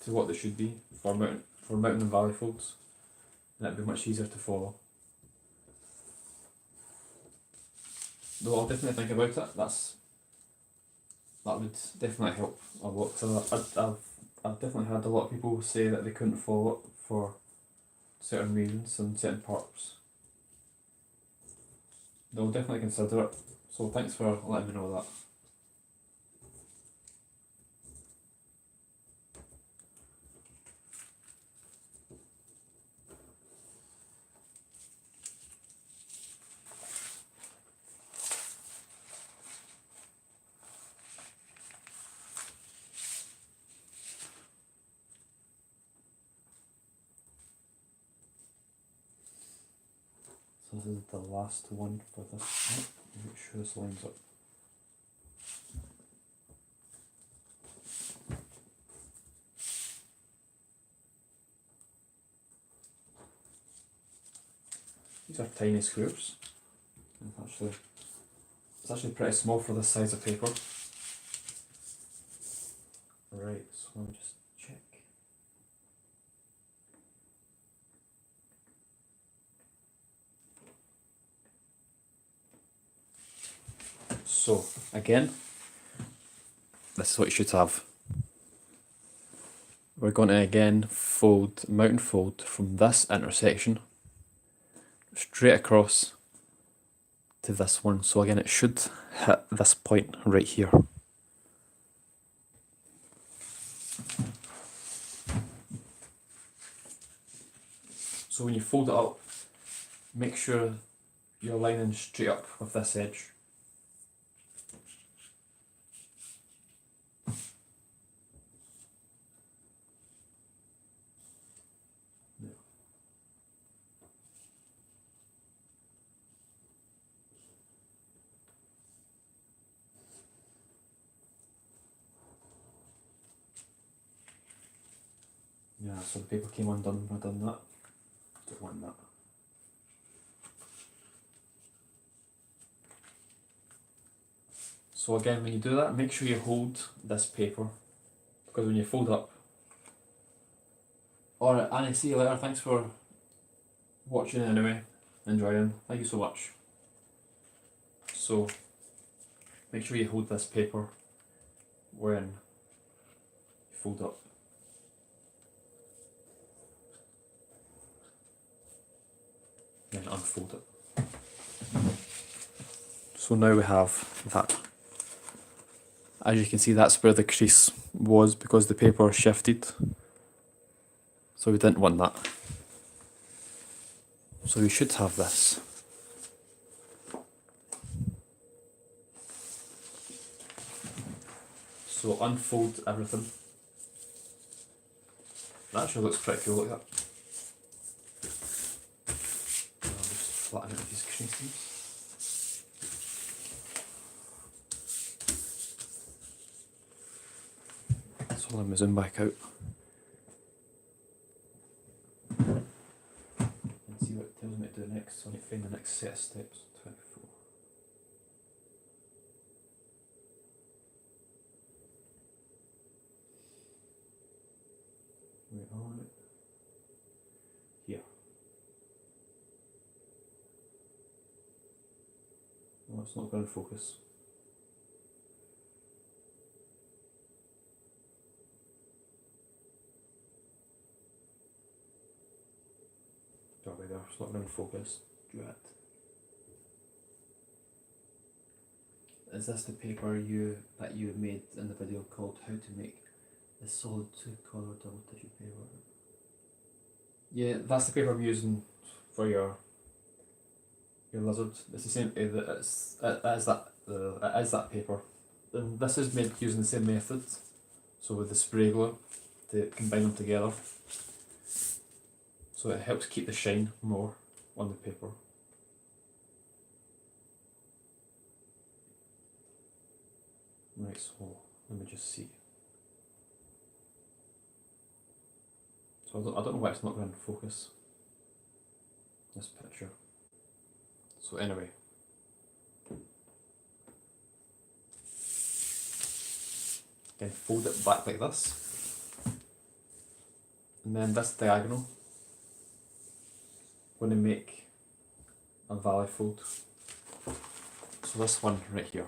to what they should be for mountain and valley folds, and it'd be much easier to follow. Though I'll definitely think about it. That would definitely help a lot. So I've definitely had a lot of people say that they couldn't follow it for certain reasons and certain parts. They'll definitely consider it. So thanks for letting me know that. So this is the last one for this. Oh, make sure this lines up. These are tiny squares. It's actually pretty small for this size of paper. Right, so let me just check. So again, this is what you should have. We're going to again fold, mountain fold from this intersection straight across to this one. So again, it should hit this point right here. So when you fold it up, make sure you're lining straight up with this edge. Yeah, so the paper came undone when I done that. Don't want that. So again, when you do that, make sure you hold this paper, because when you fold up. Alright, Annie, see you later. Thanks for watching anyway. Enjoying. Thank you so much. So make sure you hold this paper when you fold up. Then unfold it. So now we have that. As you can see, that's where the crease was because the paper shifted. So we didn't want that. So we should have this. So unfold everything. That actually looks pretty cool like that. I'll just flatten out these creases. So let me zoom back out. And see what it tells me to do next. So I need to find the next set of steps. 24. Where are it? Here. No, it's not going to focus. Sorry there, it's not going to focus. Duet. Is this the paper that you made in the video called How to Make a Solid 2-color Double Tissue Paper? Yeah, that's the paper I'm using for your lizard. It's the same. It is that paper. And this is made using the same method. So with the spray glue to combine them together. So it helps keep the shine more on the paper. Right, so let me just see. So I don't know why it's not going to focus, this picture. So anyway. Again, fold it back like this. And then this diagonal, I'm going to make a valley fold. So this one right here.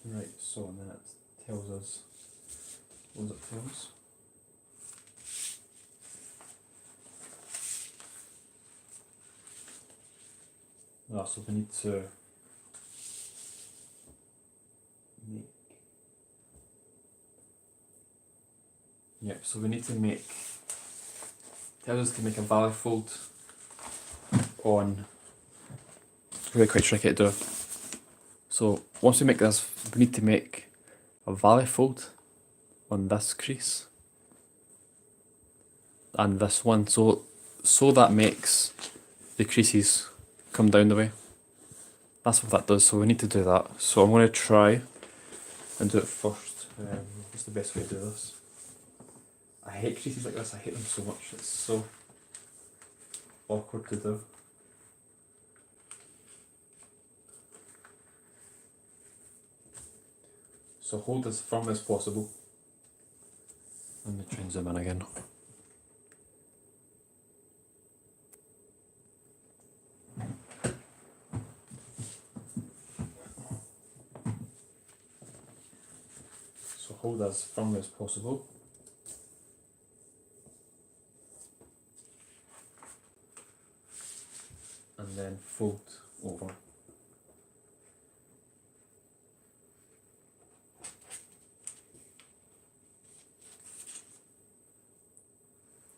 Right, so and then it tells us what it tells. So we need to make, so we need to make, tells us to make a valley fold on, it's really quite tricky to do. So once we make this, we need to make a valley fold on this crease and this one, so that makes the creases come down the way. That's what that does, so we need to do that. So I'm going to try and do it first. What's the best way to do this? I hate creases like this, I hate them so much, it's so awkward to do. So hold as firm as possible. Let me try and zoom in again. So hold as firm as possible. And then fold over.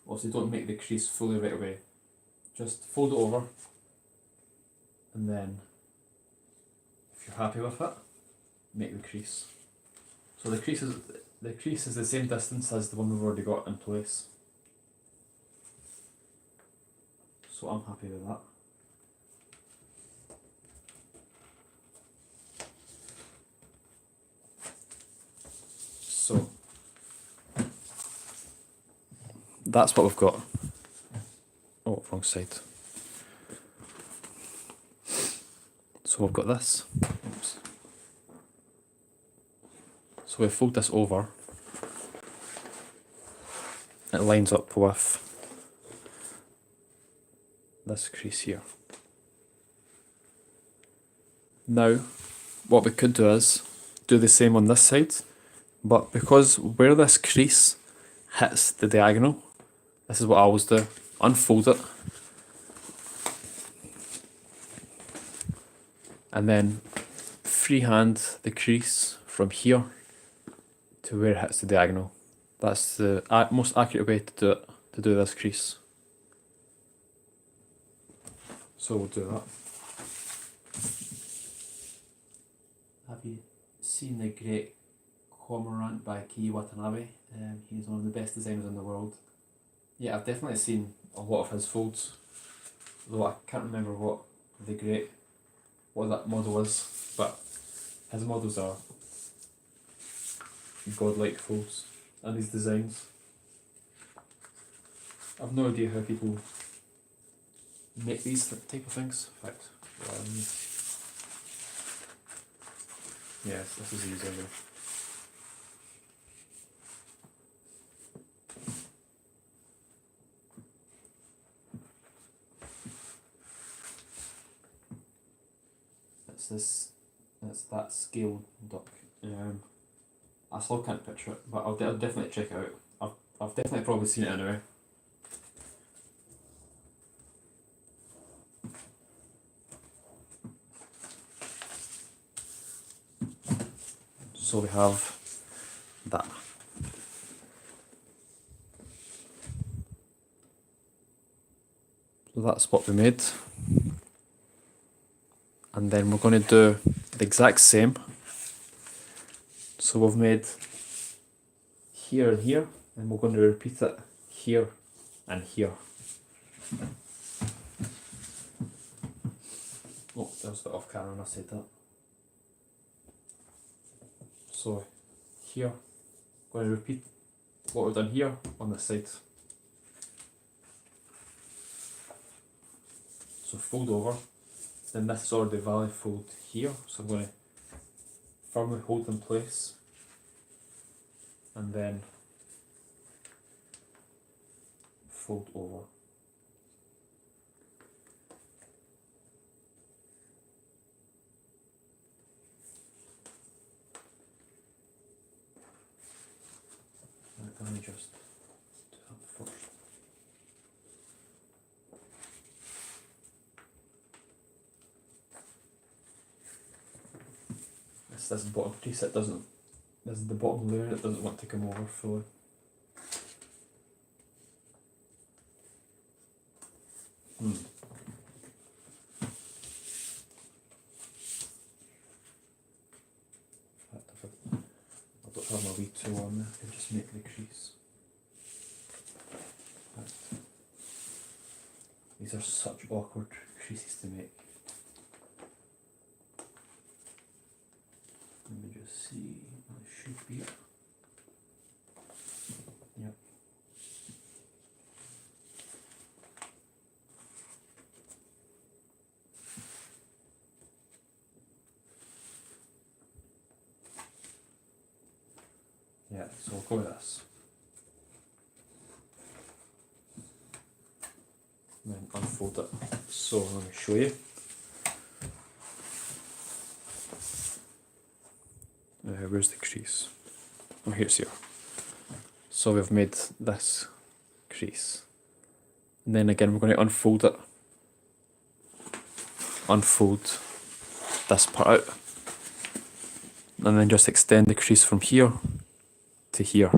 Also, don't make the crease fully right away. Just fold it over, and then if you're happy with it, make the crease. So the crease is the same distance as the one we've already got in place. so I'm happy with that. So that's what we've got. Oh, wrong side. So we've got this. Oops. So we fold this over. It lines up with this crease here. Now, what we could do is do the same on this side, but because where this crease hits the diagonal, this is what I always do. Unfold it, and then freehand the crease from here to where it hits the diagonal. That's the most accurate way to do it, to do this crease. So we'll do that. Have you seen the great Cormorant by Kei Watanabe? He's one of the best designers in the world. Yeah, I've definitely seen a lot of his folds, though I can't remember what that model is, but his models are godlike folds, and his designs. I've no idea how people make these type of things. In fact, yes, this is easier though. It's that scale duck. I still can't picture it, but I'll definitely check it out. I've definitely probably seen it anyway. So we have that. So that's what we made. And then we're going to do the exact same. So we've made here and here, and we're going to repeat it here and here. Oh, that was a bit off camera when I said that. So here, going to repeat what we've done here on this side. So fold over, then this is already valid fold here, so I'm going to firmly hold in place and then fold over. Let me just do that first. This bottom piece, this is the bottom layer that doesn't want to come over fully. I don't have my wee tool on there, I can just make the crease. These are such awkward creases to make. Let me just see, it should be it. Yep. Yeah, so we'll go with this. And then unfold it. So let me show you. Where's the crease? Oh, here's here. So we've made this crease. And then again we're going to unfold it. Unfold this part out. And then just extend the crease from here to here.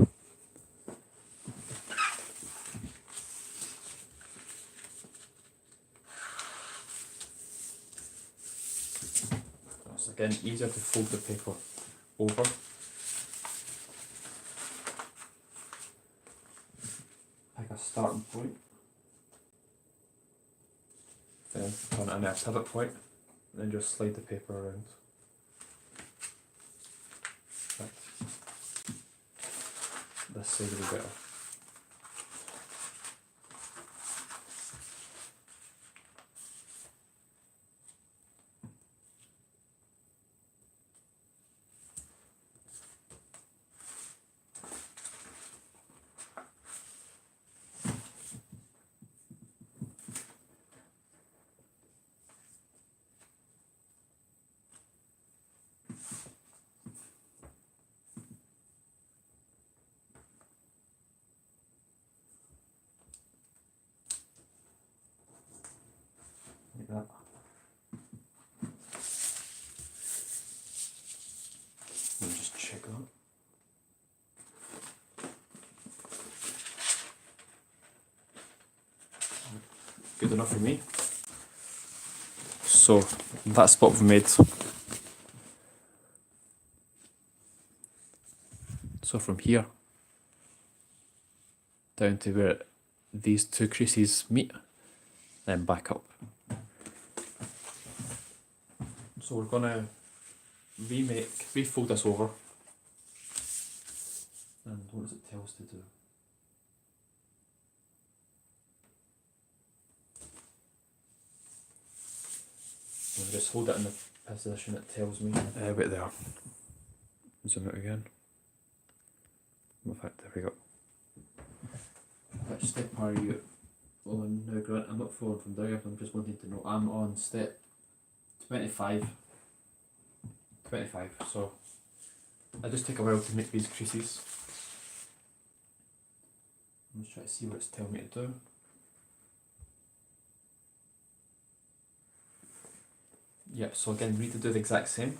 It's again easier to fold the paper over. Pick a starting point. then turn it into a pivot point, and then just slide the paper around. Right. This side will be better. Like that. Let me just check that. Good enough for me. So that's what we've made. So from here down to where these two creases meet, then back up. So we're gonna refold this over, and what does it tell us to do? I'll just hold it in the position it tells me. Wait there. Zoom out again. In fact, there we go. Which step are you on now, Grant? I'm not following from there, I'm just wanting to know. I'm on step 25. 25, so I just take a while to make these creases. Let's try to see what it's telling me to do. Yep, so again, we need to do the exact same.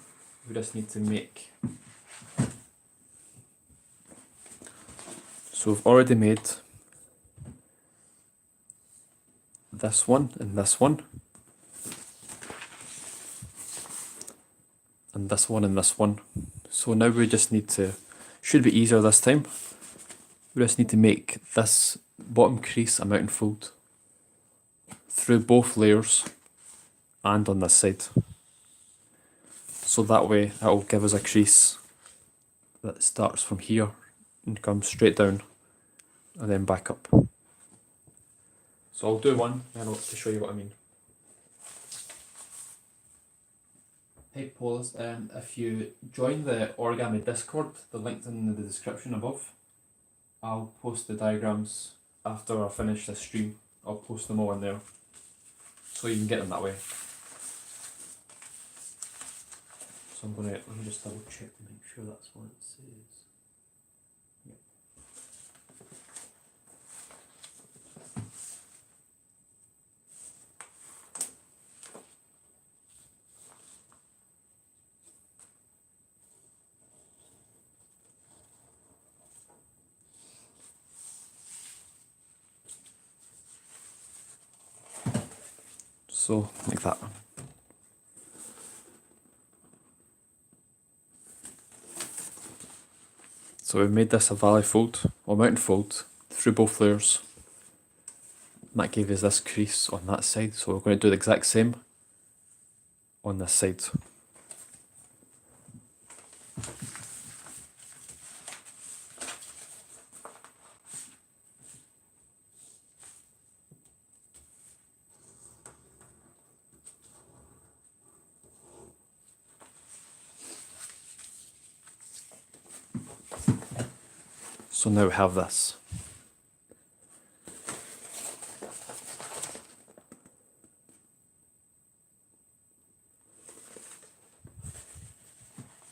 We just need to make... So we've already made this one and this one. And this one and this one. So now we just need to... Should be easier this time. We just need to make this bottom crease a mountain fold through both layers and on this side. So that way it will give us a crease that starts from here and comes straight down and then back up. So I'll do one and to show you what I mean. Hey Paulus, if you join the Origami Discord, the link's in the description above. I'll post the diagrams after I finish this stream. I'll post them all in there, so you can get them that way. So let me just double check to make sure that's what it says. Yep. So like that. So we've made this a valley fold, or mountain fold, through both layers. And that gave us this crease on that side, so we're going to do the exact same on this side. So now we have this.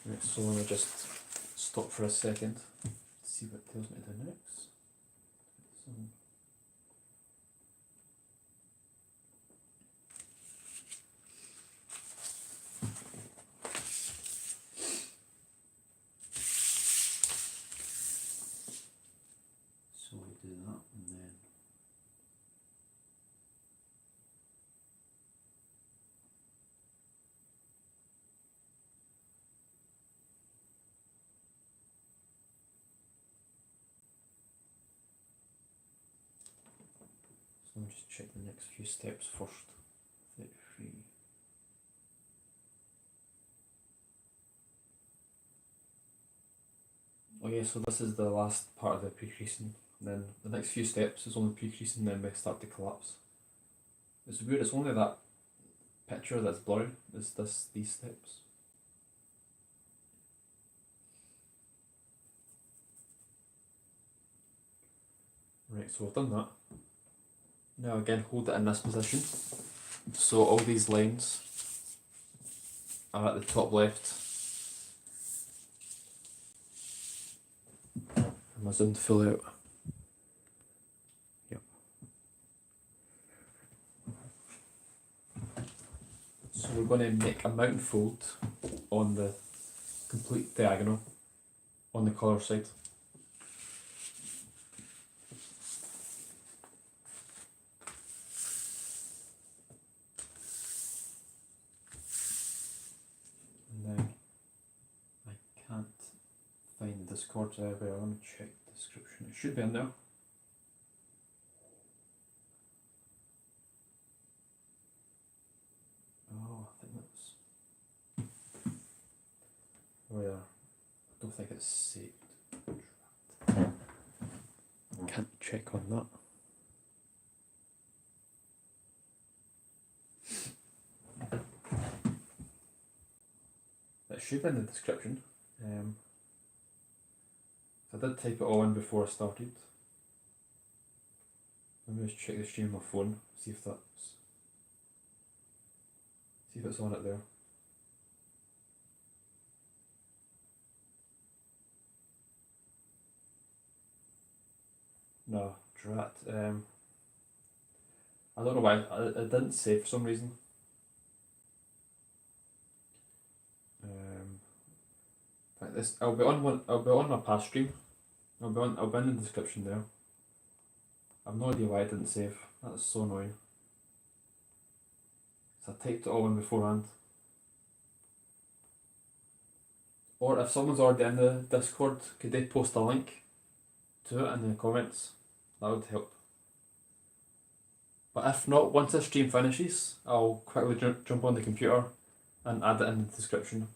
Right, so let me just stop for a second, see what it tells me to do next. So we do that and then so let me just check the next few steps first. Okay, so this is the last part of the pre-creasing. Then the next few steps is only pre-creasing, then we start to collapse. It's weird, it's only that picture that's blurry, is these steps. Right, so we've done that. Now again, hold it in this position. So all these lines are at the top left. Am I zoomed fully out? Yep. So we're going to make a mountain fold on the complete diagonal on the collar side. And then I can't find the Discord server. Let me check the description. It should be in there. Oh, I think that's. Oh yeah. I don't think it's saved. Can't check on that. It should be in the description. I did type it all in before I started. Let me just check the stream on my phone, see if it's on it there. No, drat. I don't know why it didn't save for some reason. Like this, I'll be on my past stream. I'll be in the description there. I've no idea why it didn't save. That's so annoying. So I typed it all in beforehand. Or if someone's already in the Discord, could they post a link to it in the comments? That would help. But if not, once the stream finishes, I'll quickly jump on the computer and add it in the description.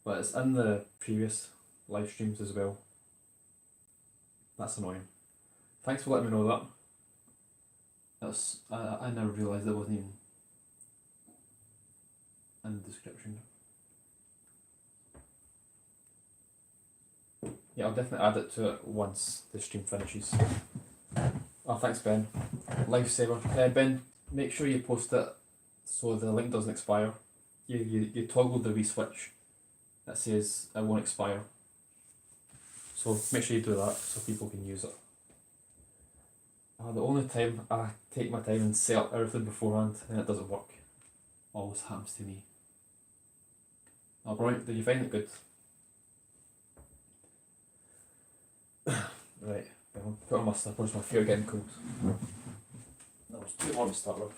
But it's in the previous live streams as well. That's annoying. Thanks for letting me know that. I never realised it wasn't even in the description. Yeah, I'll definitely add it to it once the stream finishes. Oh, thanks Ben. Lifesaver. Ben, make sure you post it so the link doesn't expire. You toggle the reswitch that says it won't expire. So make sure you do that so people can use it. The only time I take my time and set up everything beforehand and it doesn't work. Always happens to me. Oh brilliant, did you find it good? Right, I'll put on my slippers, my feet are getting cold. That was too hot to start with.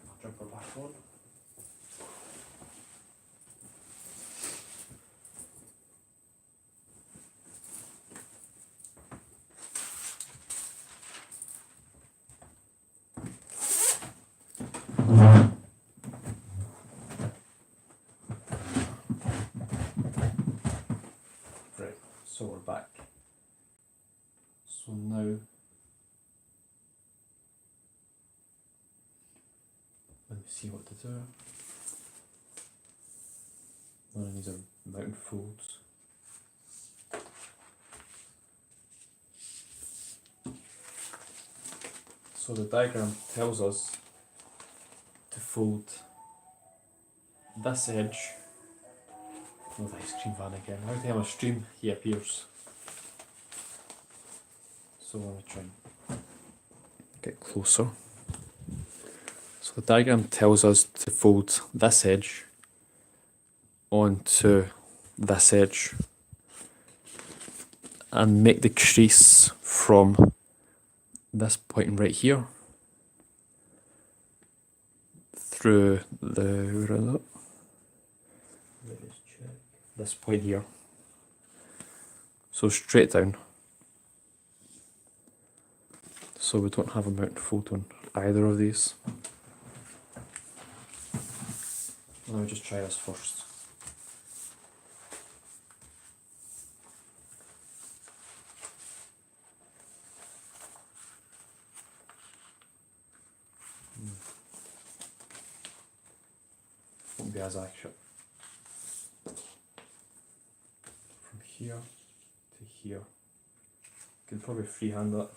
I'll jump her back on. So we're back. So now let me see what to do. One of these are mountain folds. So the diagram tells us to fold this edge. Oh, the ice cream van again. Every time I stream, he appears. So let me try and get closer. So the diagram tells us to fold this edge onto this edge and make the crease from this point right here through the this point here. So straight down. so we don't have a mount fold on either of these. Let me just try this first. Won't be as accurate. From here to here. Can probably freehand that.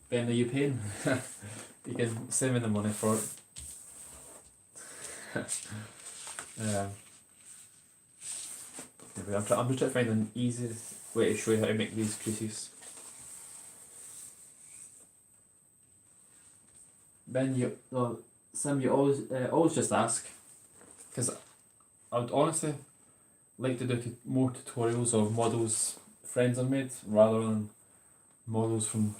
Ben, are you paying? You can send me the money for it. Anyway, I'm just trying to find an easiest way to show you how to make these creases. Ben, Sam, you always just ask, because I would honestly like to do more tutorials of models friends have made rather than models from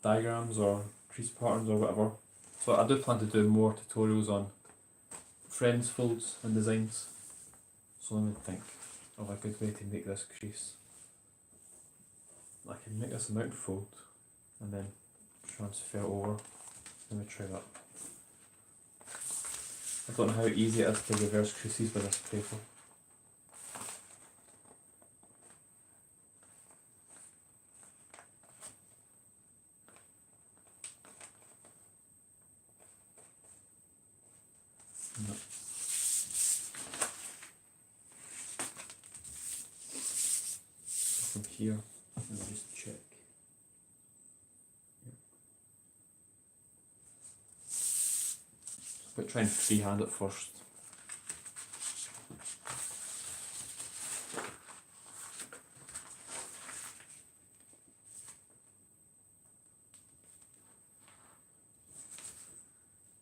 diagrams or crease patterns or whatever. So I do plan to do more tutorials on friends folds and designs. So let me think of a good way to make this crease. I can make this a mount fold and then transfer it over. Let me try that. I don't know how easy it is to reverse creases with this paper. No. From here, let me just check. But try and freehand it first.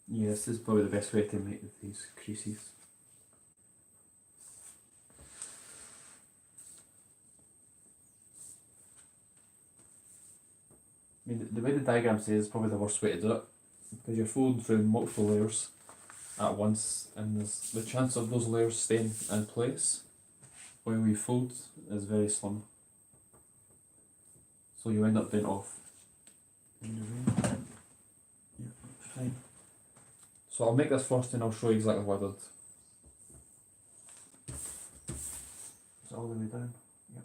Yeah, this is probably the best way to make these creases. I mean, the way the diagram says is probably the worst way to do it, because you're folding through multiple layers at once, and there's the chance of those layers staying in place when we fold is very slim. So you end up doing it off. Yeah, fine. So I'll make this first and I'll show you exactly what I did. Is it all the way down? Yep.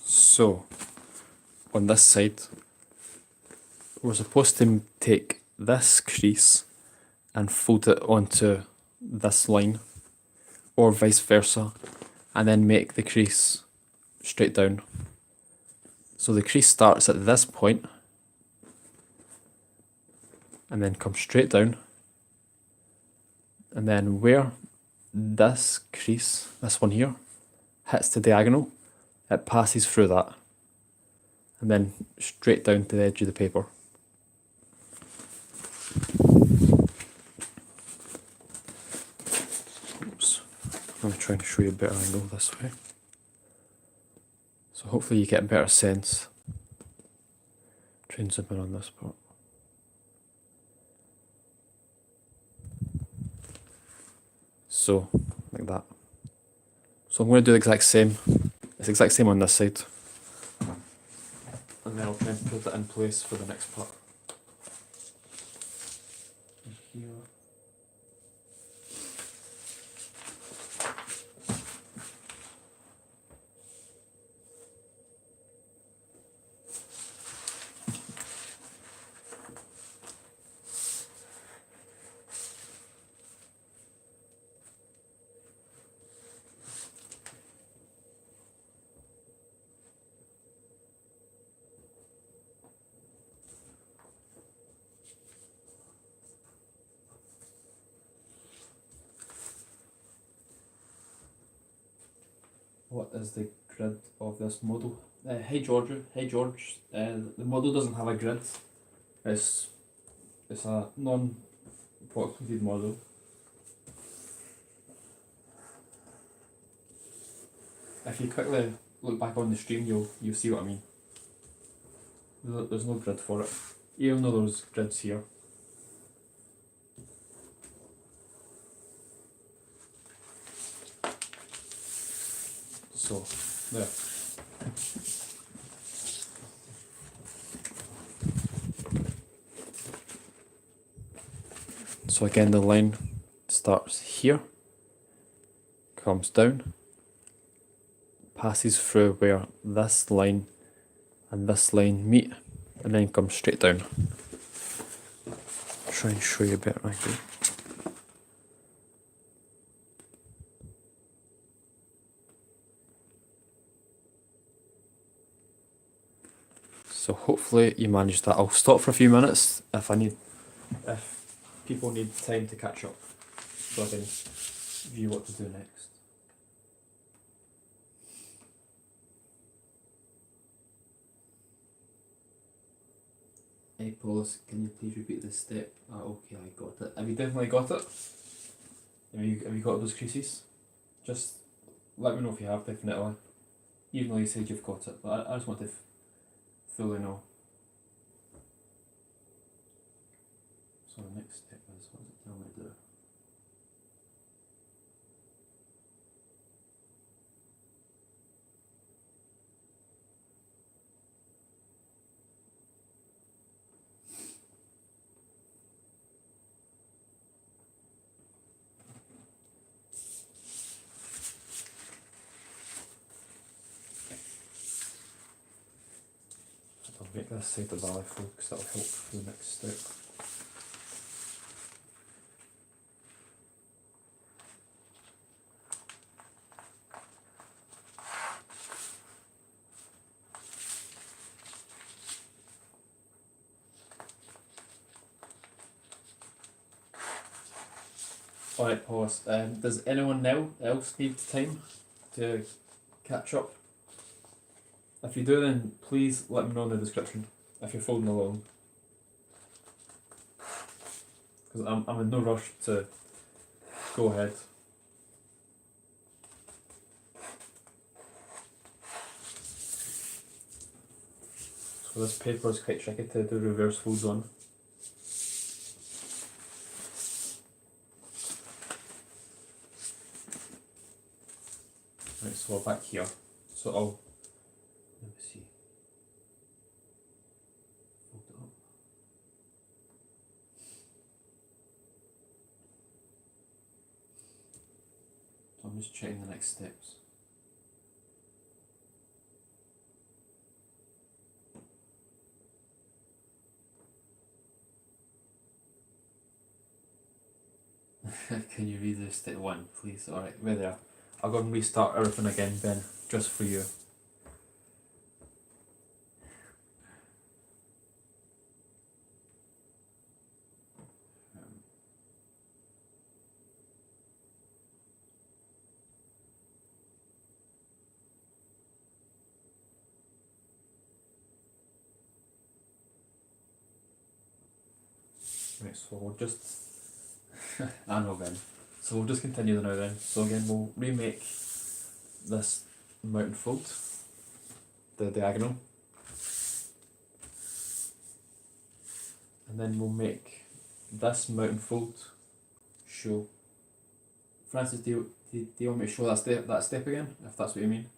So, on this side, we're supposed to take this crease and fold it onto this line, or vice versa, and then make the crease straight down. So the crease starts at this point, and then comes straight down, and then where this crease, this one here, hits the diagonal, it passes through that, and then straight down to the edge of the paper. Oops. I'm trying to show you a better angle this way. So hopefully you get a better sense. Try and zoom in on this part. So, like that. So I'm going to do the exact same. It's the exact same on this side. And then I'll try and put it in place for the next part. And here. What is the grid of this model? Hey Georgia, hey George. The model doesn't have a grid. It's a non-approximated model. if you quickly look back on the stream, you'll see what I mean. There's no grid for it, even though there's grids here. So, there. So again, the line starts here, comes down, passes through where this line and this line meet, and then comes straight down. I'll try and show you a better angle. So hopefully you managed that. I'll stop for a few minutes if people need time to catch up, so I can view what to do next. Hey Paulus, can you please repeat this step? Okay, I got it. Have you definitely got it? Have you got those creases? Just let me know if you have, definitely. Even though you said you've got it, but I just want to fully know. So the next step is, what does it tell me to do? I'll make this side the ballet fold because that'll help for the next step. Alright, pause. Does anyone else need time to catch up? If you do, then please let me know in the description if you're following along. Because I'm in no rush to go ahead. So this paper is quite tricky to do reverse folds on. Right, so we're back here. So I'll, let me see, fold it up. So I'm just checking the next steps. Can you read this step one, please? Alright, we're there. I'll go and restart everything again, Ben, just for you. Right, so we'll just I know, Ben. So we'll just continue now then. So again, we'll remake this mountain fold, the diagonal, and then we'll make this mountain fold show. Francis, do you want me to show that step again, if that's what you mean?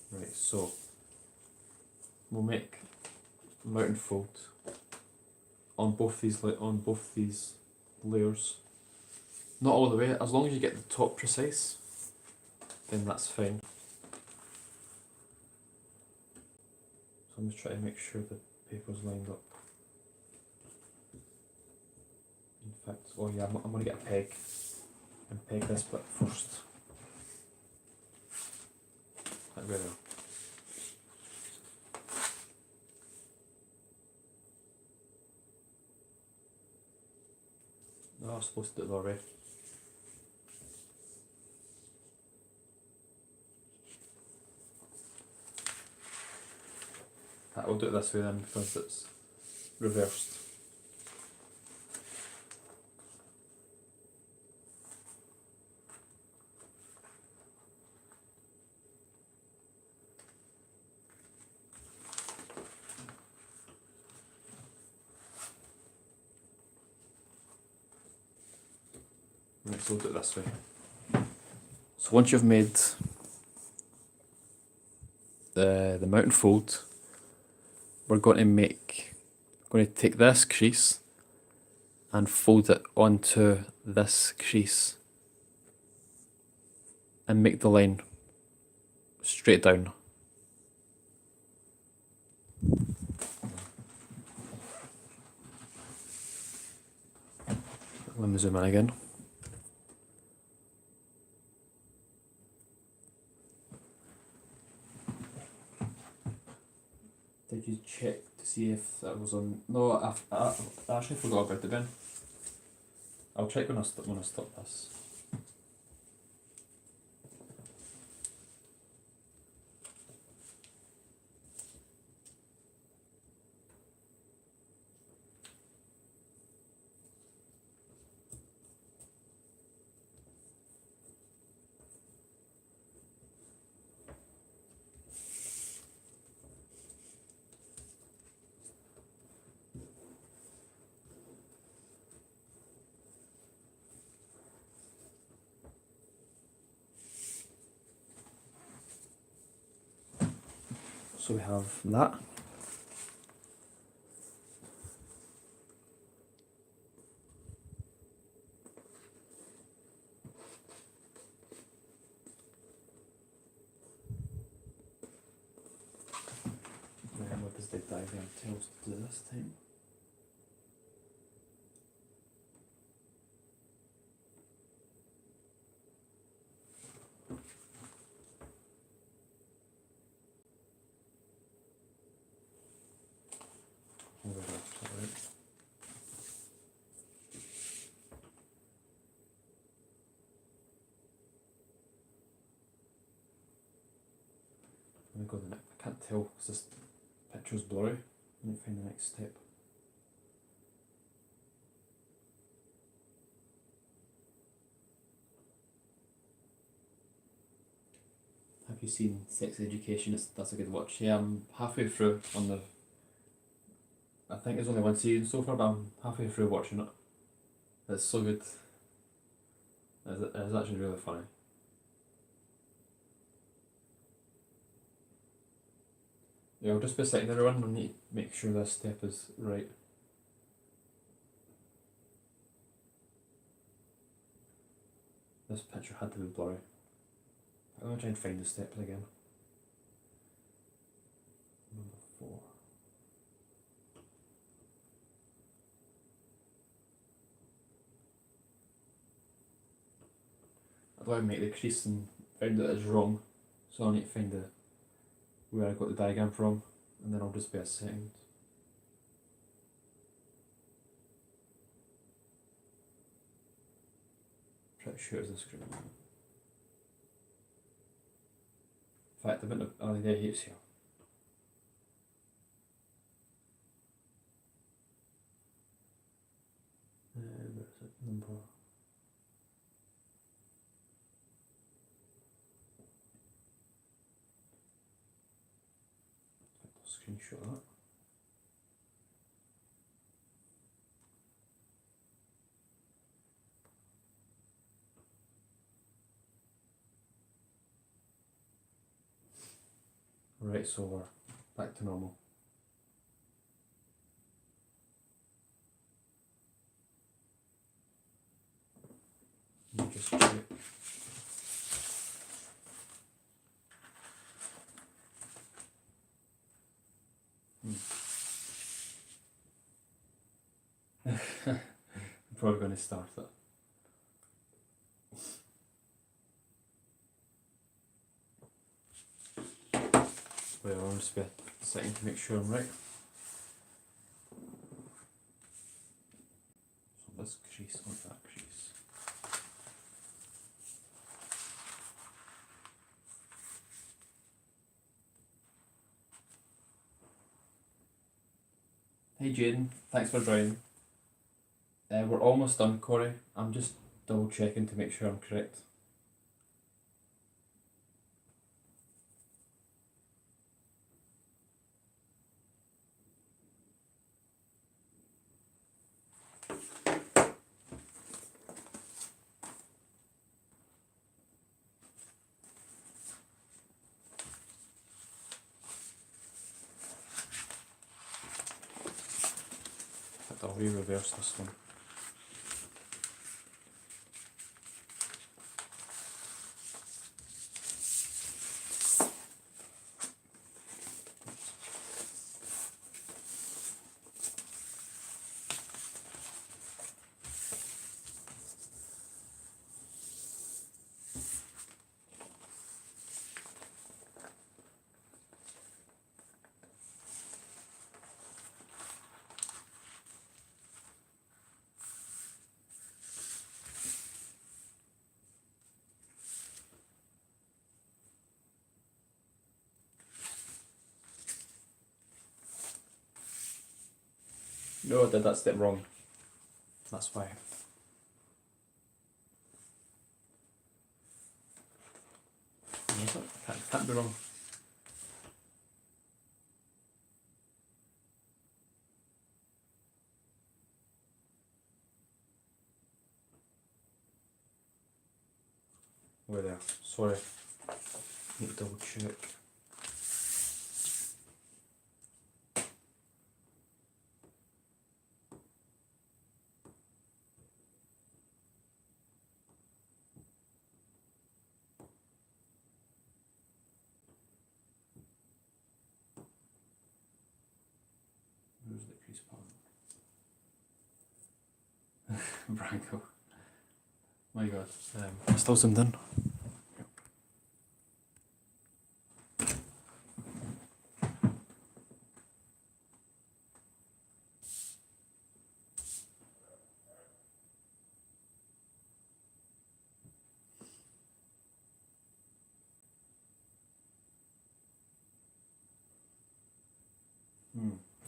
Right, so we'll make mountain fold on both these layers. Not all the way. As long as you get the top precise, then that's fine. So I'm just trying to make sure the paper's lined up. In fact, oh yeah, I'm going to get a peg and peg this bit first. Like there. No, I was supposed to do it already. I'll do it this way then because it's reversed. Right, so we'll do it this way. So once you've made the mountain fold, we're going to take this crease and fold it onto this crease and make the line straight down. Let me zoom in again. Did you check to see if that was on? No, I actually forgot about it, Ben. I'll check when I stop this. So we have that. And what does the diagram tell us to do this time? Let me go to the next. I can't tell because this picture's blurry. Let me find the next step. Have you seen Sex Education? That's a good watch. Yeah, I'm halfway through on the. I think there's only one season so far, but I'm halfway through watching it. It's so good. It's actually really funny. Yeah, I'll just be sitting there everyone. I need to make sure this step is right. This picture had to be blurry. I'm gonna try and find the steps again. Number 4. I don't want to make the crease and found that it's wrong, so I need to find where I got the diagram from, and then I'll just be a second. Pretty sure it's the screen. In fact, I went to, oh yeah, it's here. Where is it? Number. I'll screenshot that. Right, so we're back to normal. Let me just check. I'm probably going to start it. Wait, I'll just be a second to make sure I'm right. So this crease on that crease. Hey Jaden, thanks for joining. We're almost done, Corey. I'm just double checking to make sure I'm correct. I'll re-reverse this one. No, I did that step wrong. That's why. Can't be wrong. We're there. Sorry. Need to double check. Where's the crease part? Branko. My god. Still zoomed in.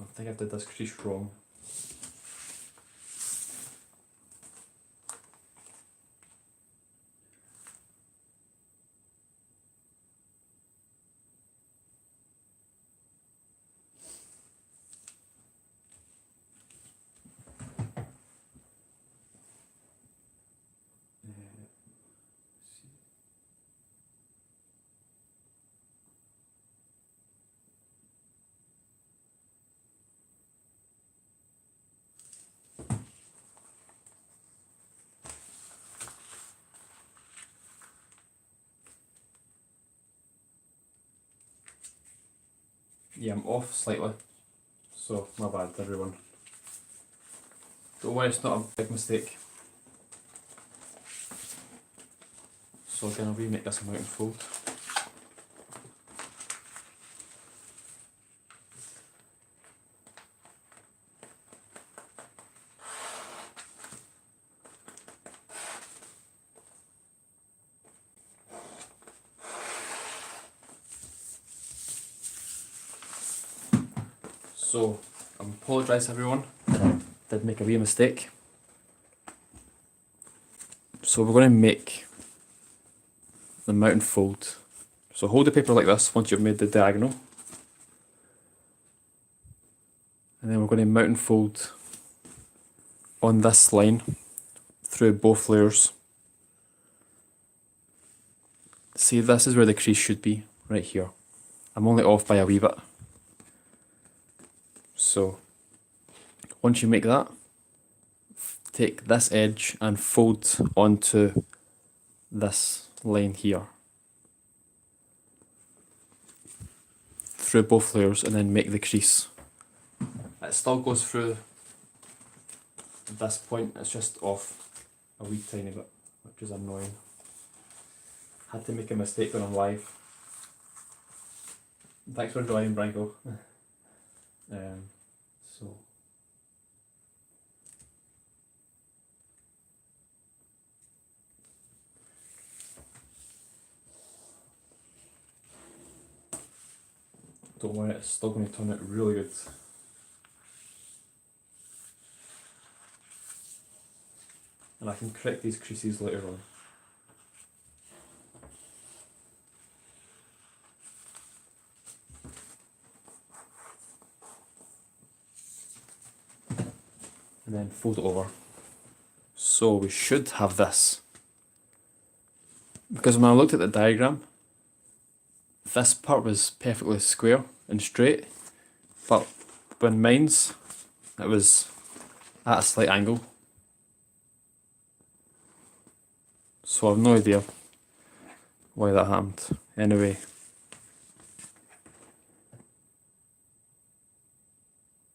I think I did this crease wrong. Yeah, I'm off slightly, so my bad everyone. Don't worry, it's not a big mistake. So again, I'll remake this amount and fold. So, I apologise everyone, did make a wee mistake. So we're going to make the mount and fold. So hold the paper like this once you've made the diagonal. And then we're going to mount and fold on this line through both layers. See, this is where the crease should be, right here. I'm only off by a wee bit. So, once you make that, take this edge and fold onto this line here. Through both layers and then make the crease. It still goes through this point, it's just off a wee tiny bit, which is annoying. Had to make a mistake when I'm live. Thanks for joining, Branko. So don't worry, it's still going to turn out really good. and I can correct these creases later on. And then fold it over. So we should have this. Because when I looked at the diagram, this part was perfectly square and straight, but when mine's, it was at a slight angle. So I've no idea why that happened. Anyway.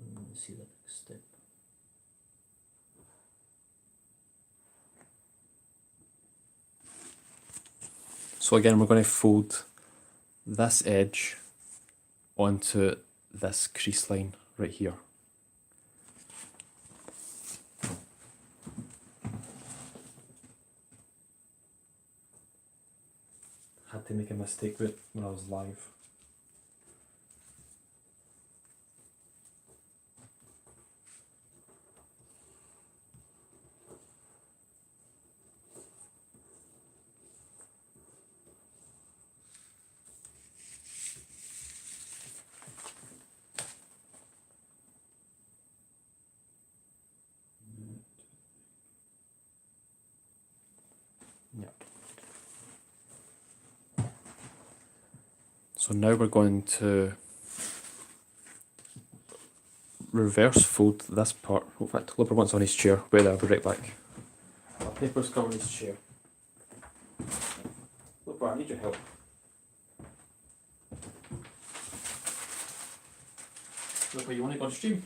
Let's see the next step. So again, we're going to fold this edge onto this crease line right here. Had to make a mistake with it when I was live. Yeah. So now we're going to reverse fold this part. In fact, Lipper wants on his chair. Wait there, I'll be right back. My paper's covering his chair. Lipper, I need your help. Lipper, you want to go on stream?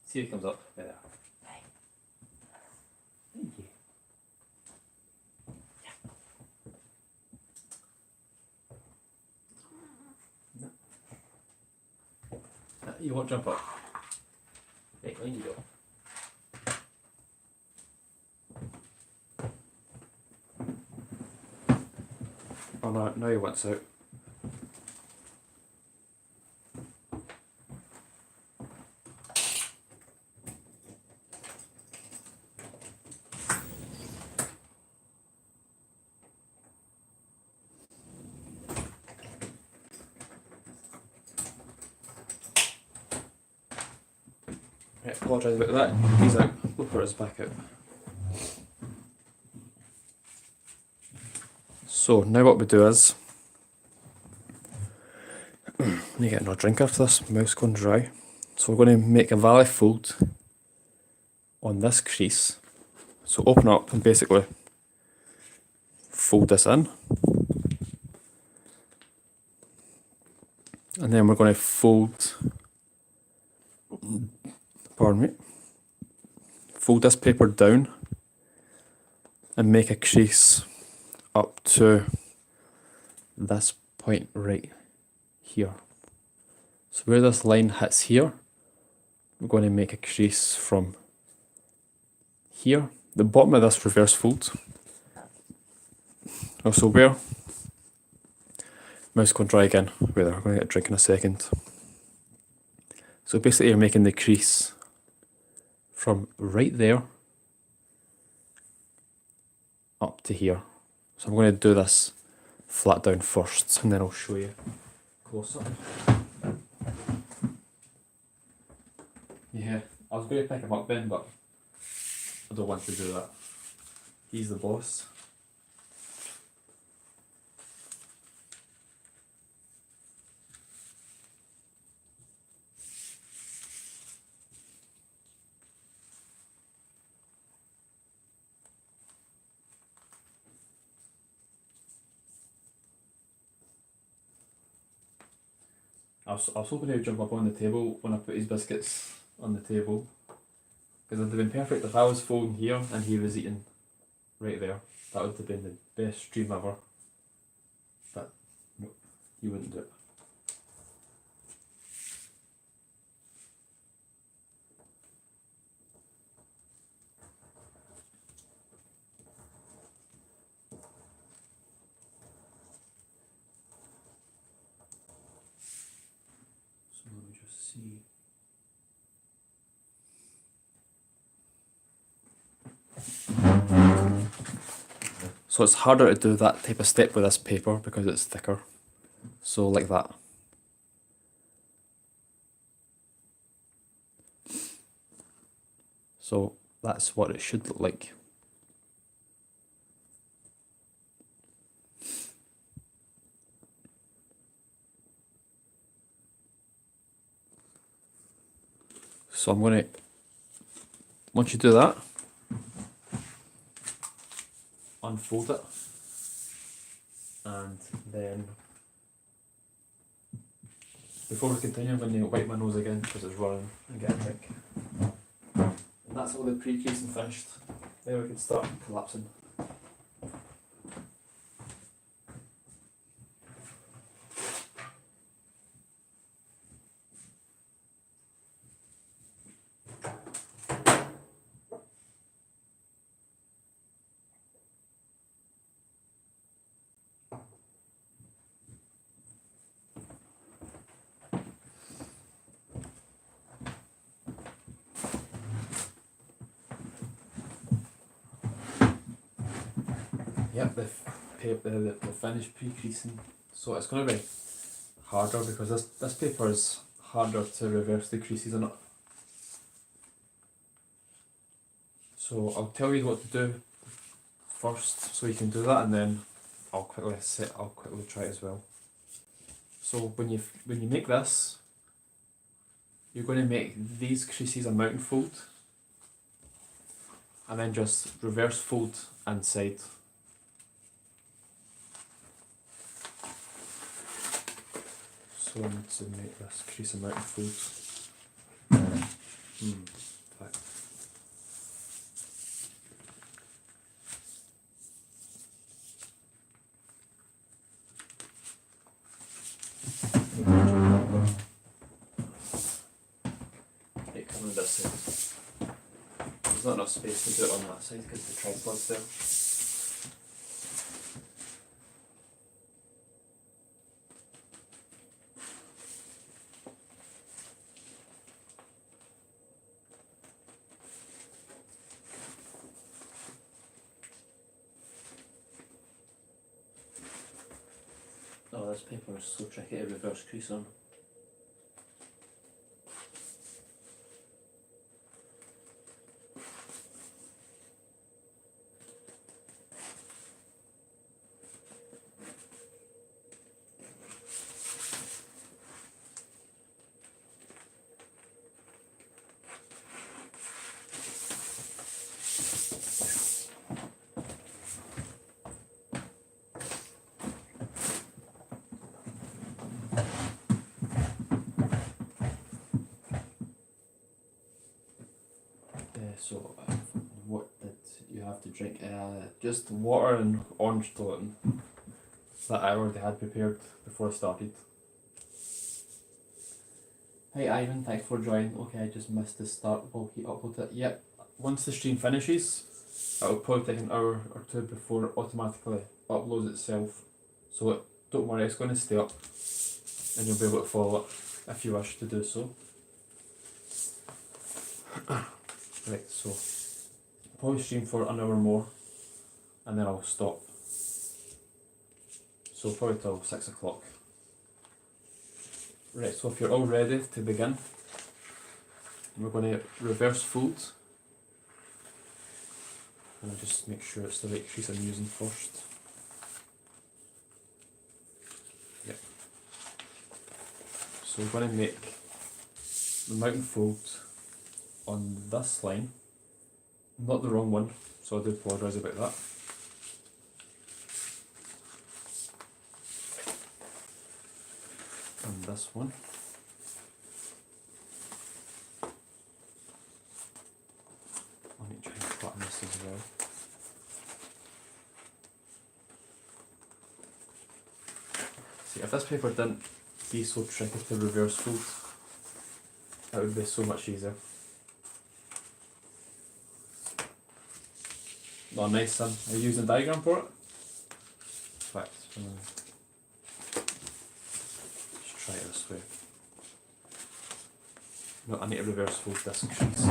See if he comes up. There. Hey. Thank you. Yeah. No. You won't jump up. Hey, on you go. Oh no, now he wants out. I apologise about that. He's out. Looper is back out. So now what we do is, I need to get another drink after this. Mouth's gone dry. So we're going to make a valley fold on this crease. So open up and basically fold this in. And then we're going to fold, pardon me, fold this paper down and make a crease up to this point right here. So where this line hits here, we're going to make a crease from here, the bottom of this reverse fold. Also where, mouse going dry again, wait there, I'm going to get a drink in a second. So basically you're making the crease from right there up to here. So I'm going to do this flat down first and then I'll show you close up. Yeah, I was going to pick him up then, but I don't want to do that. He's the boss. I was hoping he would jump up on the table when I put his biscuits on the table, because it would have been perfect if I was folding here and he was eating right there. That would have been the best stream ever, but no, he wouldn't do it. So it's harder to do that type of step with this paper because it's thicker. So like that. So that's what it should look like. So I'm going to, once you do that, unfold it, and then before we continue I'm going to wipe my nose again because it's running and get a drink. And that's all the pre-creasing finished. Then we can start collapsing. Yep, the finished pre-creasing. So it's going to be harder because this paper is harder to reverse the creases on it. So I'll tell you what to do first so you can do that, and then I'll quickly try it as well. So when you make this, you're going to make these creases a mountain fold and then just reverse fold inside. So I need to make this crease a mountain fold. In fact. Right, come on this side. There's not enough space to do it on that side because the tripod's there. Oh, this paper is so tricky to reverse crease on. So, what did you have to drink? Just water and orange Tonic that I already had prepared before I started. Hey Ivan, thanks for joining. Okay, I just missed the start. Will he upload it? Yep. Once the stream finishes, it'll probably take an hour or two before it automatically uploads itself. So don't worry, it's going to stay up and you'll be able to follow it if you wish to do so. Right, so probably stream for an hour more and then I'll stop. So probably till 6 o'clock. Right, so if you're all ready to begin, we're going to reverse fold. And I'll just make sure it's the right crease I'm using first. Yep. So we're going to make the mountain fold on this line, not the wrong one, so I do apologise about that. And this one. I need to try and flatten this as well. See, if this paper didn't be so tricky to reverse fold, it would be so much easier. Oh, nice, son. Are you using a diagram for it? Fact. Let's try it this way. No, I need to reverse fold this crease.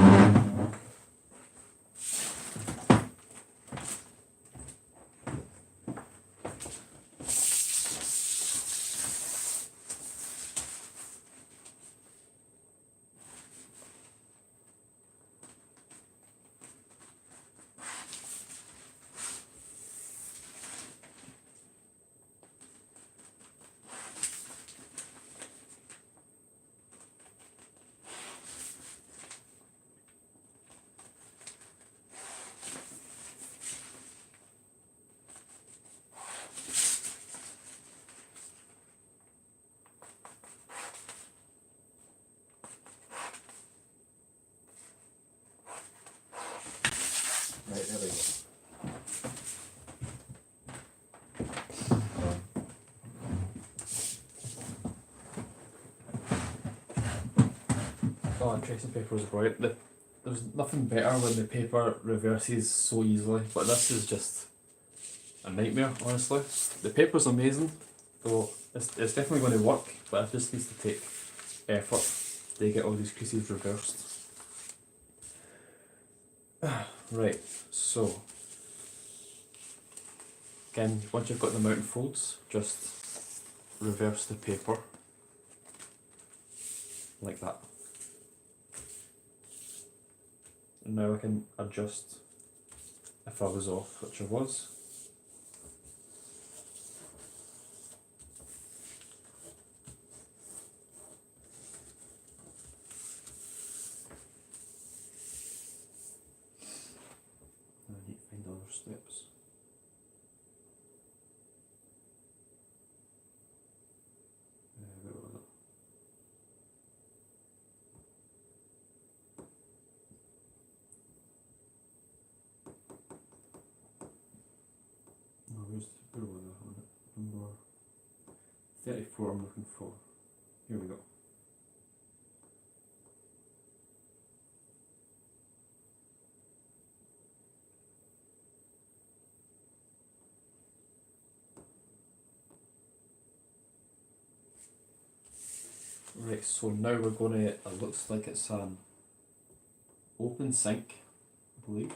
Oh, tracing paper is brilliant. There's nothing better when the paper reverses so easily, but this is just a nightmare, honestly. The paper's amazing, so it's definitely going to work, but it just needs to take effort to get all these creases reversed. Right, so again, once you've got the mountain folds, just reverse the paper like that. And now I can adjust if I was off, which I was. I need to find other steps. Where was it? Where was I on it? Number 34 I'm looking for. Here we go. Right, so now we're going to, it looks like it's an open sink, I believe,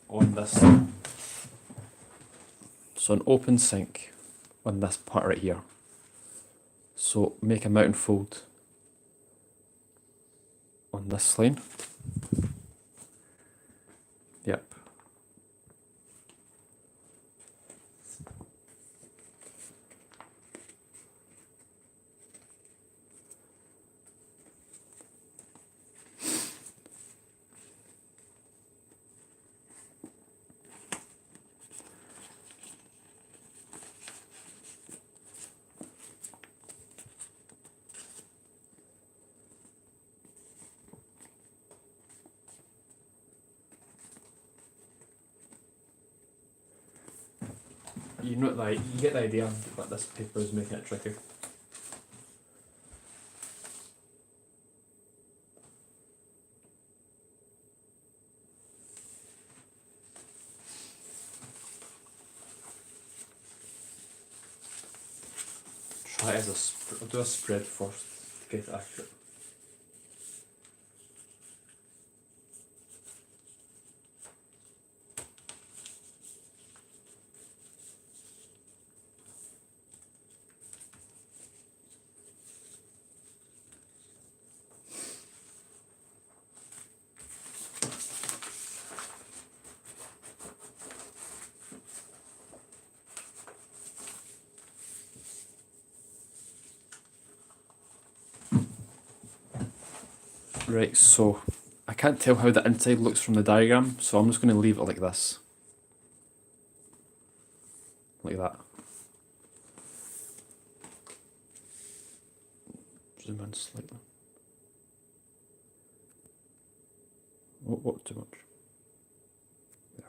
on this. So an open sink on this part right here. So make a mountain fold on this line. Yep. You know, like, you get the idea, but this paper is making it tricky. Try it as I'll do a spread first to get it accurate. Right, so I can't tell how the inside looks from the diagram, so I'm just going to leave it like this. Like that. Zoom in slightly. What too much? Yeah.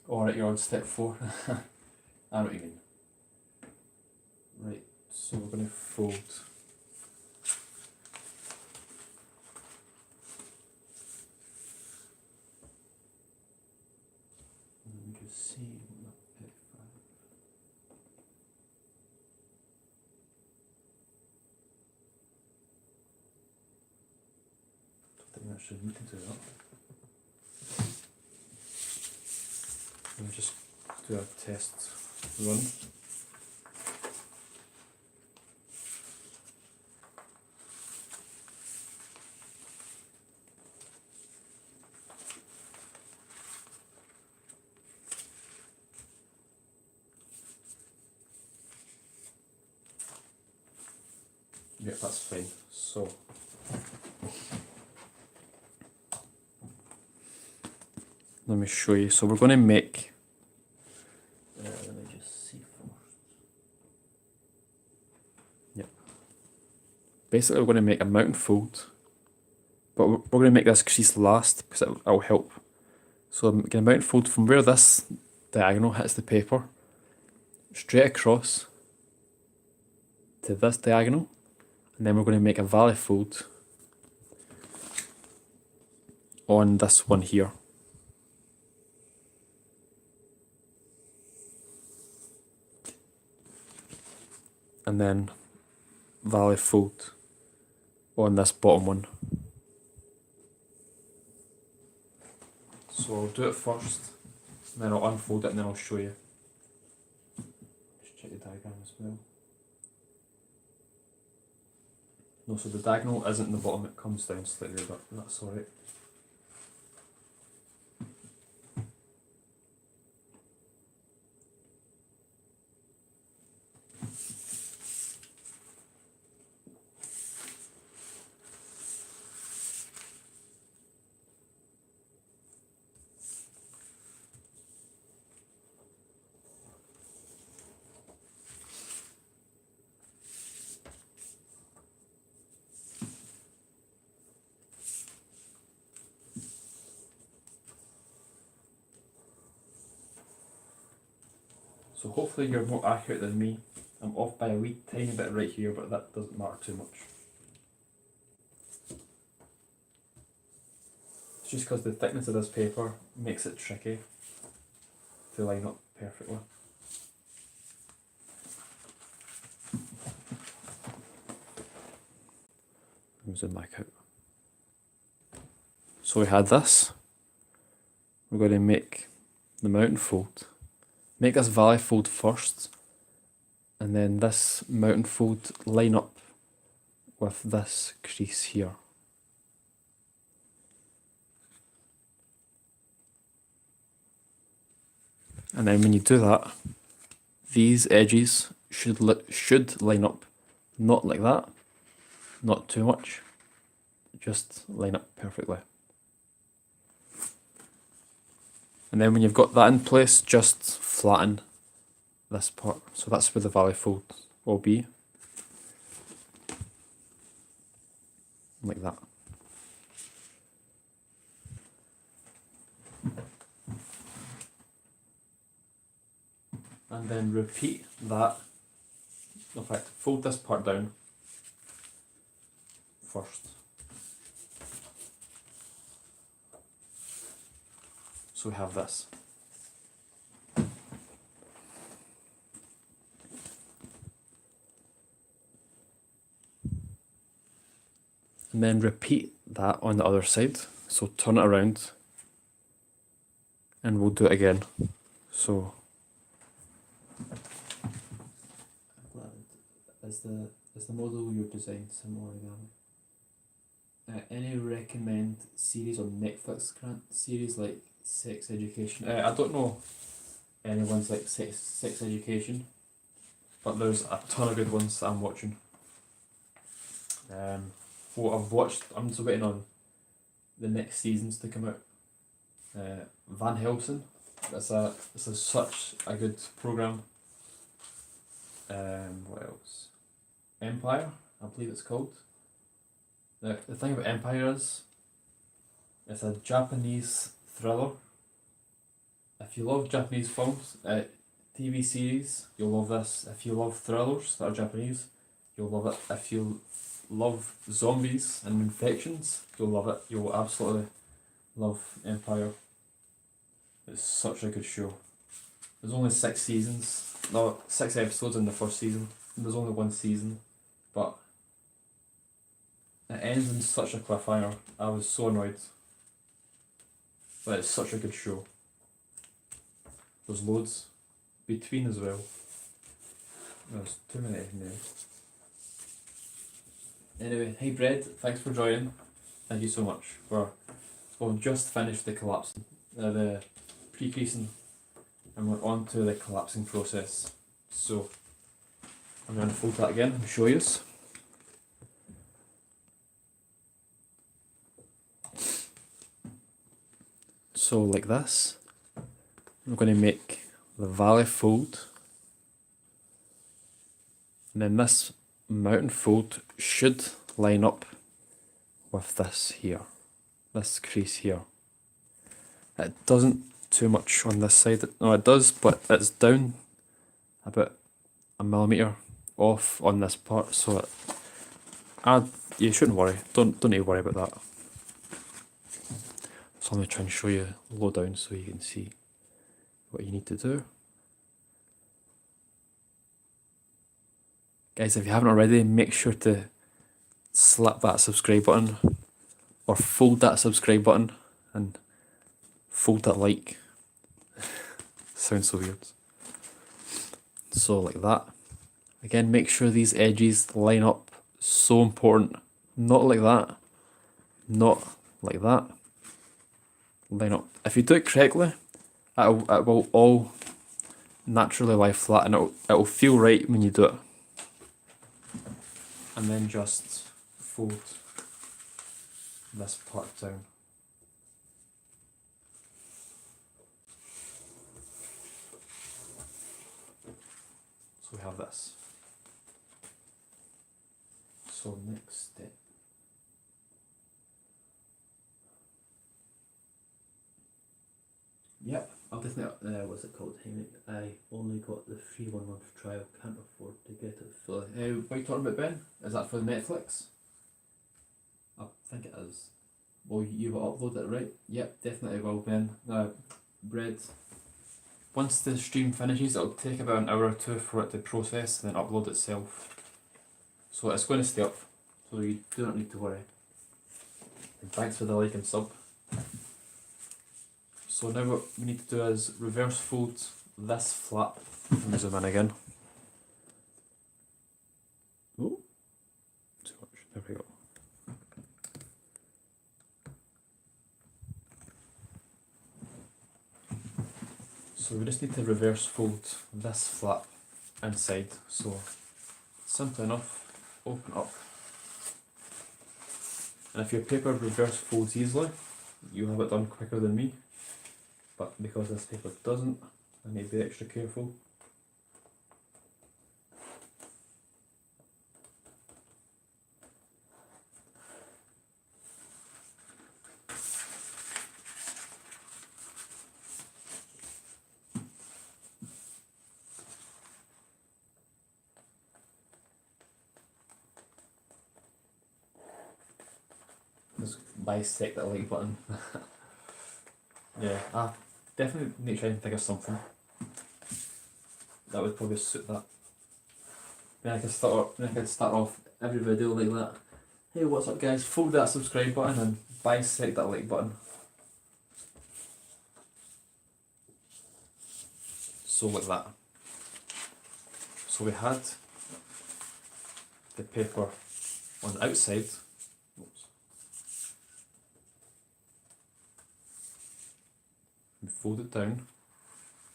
Alright, you're on step 4. I know what you mean. Right, so we're going to fold. And we can see what that bit 5. I think that should need to do that. Let me just do a test run. Yep, that's fine. So let me show you. So we're going to make. Let me just see first. Yep. Basically, we're going to make a mountain fold, but we're going to make this crease last because it'll help. So I'm going to mountain fold from where this diagonal hits the paper. straight across to this diagonal, and then we're going to make a valley fold on this one here. And then valley fold on this bottom one. So I'll do it first, and then I'll unfold it and then I'll show you. Just check the diagram as well. No, so the diagonal isn't in the bottom, it comes down slightly, but that's alright. So hopefully you're more accurate than me. I'm off by a wee tiny bit right here, but that doesn't matter too much. It's just because the thickness of this paper makes it tricky to line up perfectly. Zoom back out. So we had this. We're going to make the mountain fold. Make this valley fold first, and then this mountain fold line up with this crease here. And then when you do that, these edges should line up, not like that, not too much, just line up perfectly. And then when you've got that in place, just flatten this part. So that's where the valley fold will be. Like that. And then repeat that. In fact, fold this part down first. So we have this. And then repeat that on the other side. So turn it around and we'll do it again. So is the model you designed similar Origami? Any recommend series on Netflix series like Sex Education? I don't know anyone's like sex education, but there's a ton of good ones that I'm watching. What I've watched, I'm just waiting on the next seasons to come out. Van Helsing, this is such a good program. What else? Empire, I believe it's called. The thing about Empire is, it's a Japanese thriller. If you love Japanese films, TV series, you'll love this. If you love thrillers that are Japanese, you'll love it. If you love zombies and infections, you'll love it. You'll absolutely love Empire. It's such a good show. There's only 6 seasons, no, 6 episodes in the first season, and there's only 1 season, but it ends in such a cliffhanger. I was so annoyed. But it's such a good show. There's loads between as well. There's too many names. Anyway, hey Bread, thanks for joining. Thank you so much we've just finished the collapsing, the pre-creasing, and we're on to the collapsing process. So I'm going to fold that again and show you. So like this, I'm going to make the valley fold, and then this mountain fold should line up with this here, this crease here. It doesn't too much on this side, no it does, but it's down about a millimetre off on this part, so you shouldn't worry. Don't need to worry about that. So I'm going to try and show you low down so you can see what you need to do. Guys, if you haven't already, make sure to slap that subscribe button, or fold that subscribe button and fold that like. Sounds so weird. So like that. Again, make sure these edges line up. So important. Not like that. Not like that. Line up. If you do it correctly, it will all naturally lie flat, and it'll feel right when you do it. And then just fold this part down. So we have this. So next step. Yep, I'll definitely, what's it called? I only got the free 1 month trial, can't afford to get it fully. What are you talking about, Ben? Is that for Netflix? I think it is. Well, you will upload it, right? Yep, definitely will, Ben. Bread. Once the stream finishes, it'll take about an hour or two for it to process and then upload itself. So it's going to stay up, so you do not need to worry. And thanks for the like and sub. So now what we need to do is reverse fold this flap. Let me zoom in again. Oh, too much. There we go. So we just need to reverse fold this flap inside. So simple enough, open up. And if your paper reverse folds easily, you'll have it done quicker than me. But because this paper doesn't, I need to be extra careful. Just bisect that like button. Yeah, definitely need to try and think of something that would probably suit that. Then I could start off every video like that. Hey, what's up guys? Fold that subscribe button and bisect that like button. So like that. So we had the paper on the outside. Oops. You fold it down,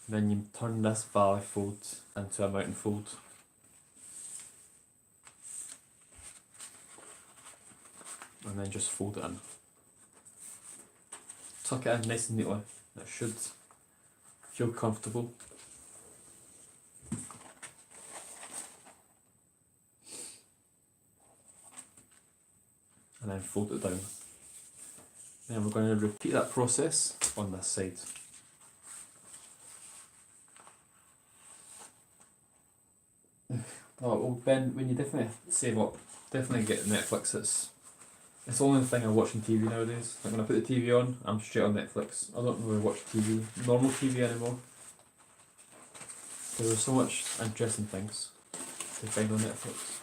then you turn this valley fold into a mountain fold. And then just fold it in. Tuck it in nice and neatly. It should feel comfortable. And then fold it down. Then we're going to repeat that process on this side. Oh, well Ben, when you definitely save up, definitely get Netflix. It's the only thing I watch on TV nowadays. Like when I put the TV on, I'm straight on Netflix. I don't really watch TV, normal TV anymore. Because there's so much interesting things to find on Netflix.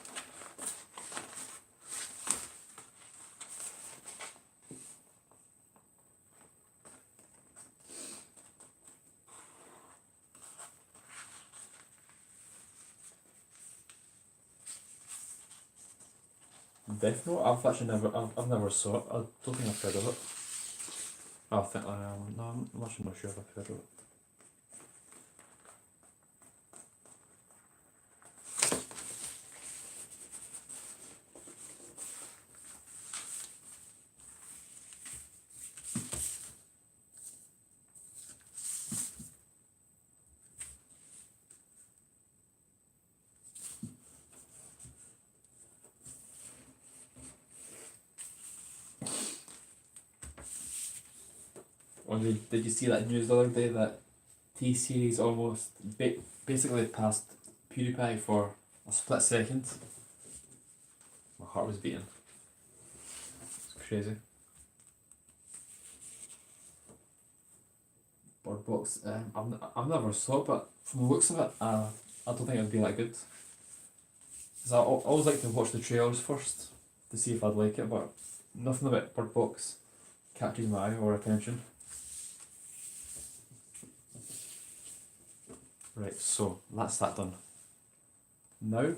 Death Note? I've never saw it. I don't think I've heard of it. No, I'm actually not sure if I've heard of it. Did you see that news the other day that T-Series almost basically passed PewDiePie for a split second. My heart was beating. It's crazy. Bird Box. I've never saw it, but from the looks of it, I don't think it'd be that good. Cause I always like to watch the trailers first to see if I'd like it, but nothing about Bird Box catches my eye or attention. Right, so that's that done. Now,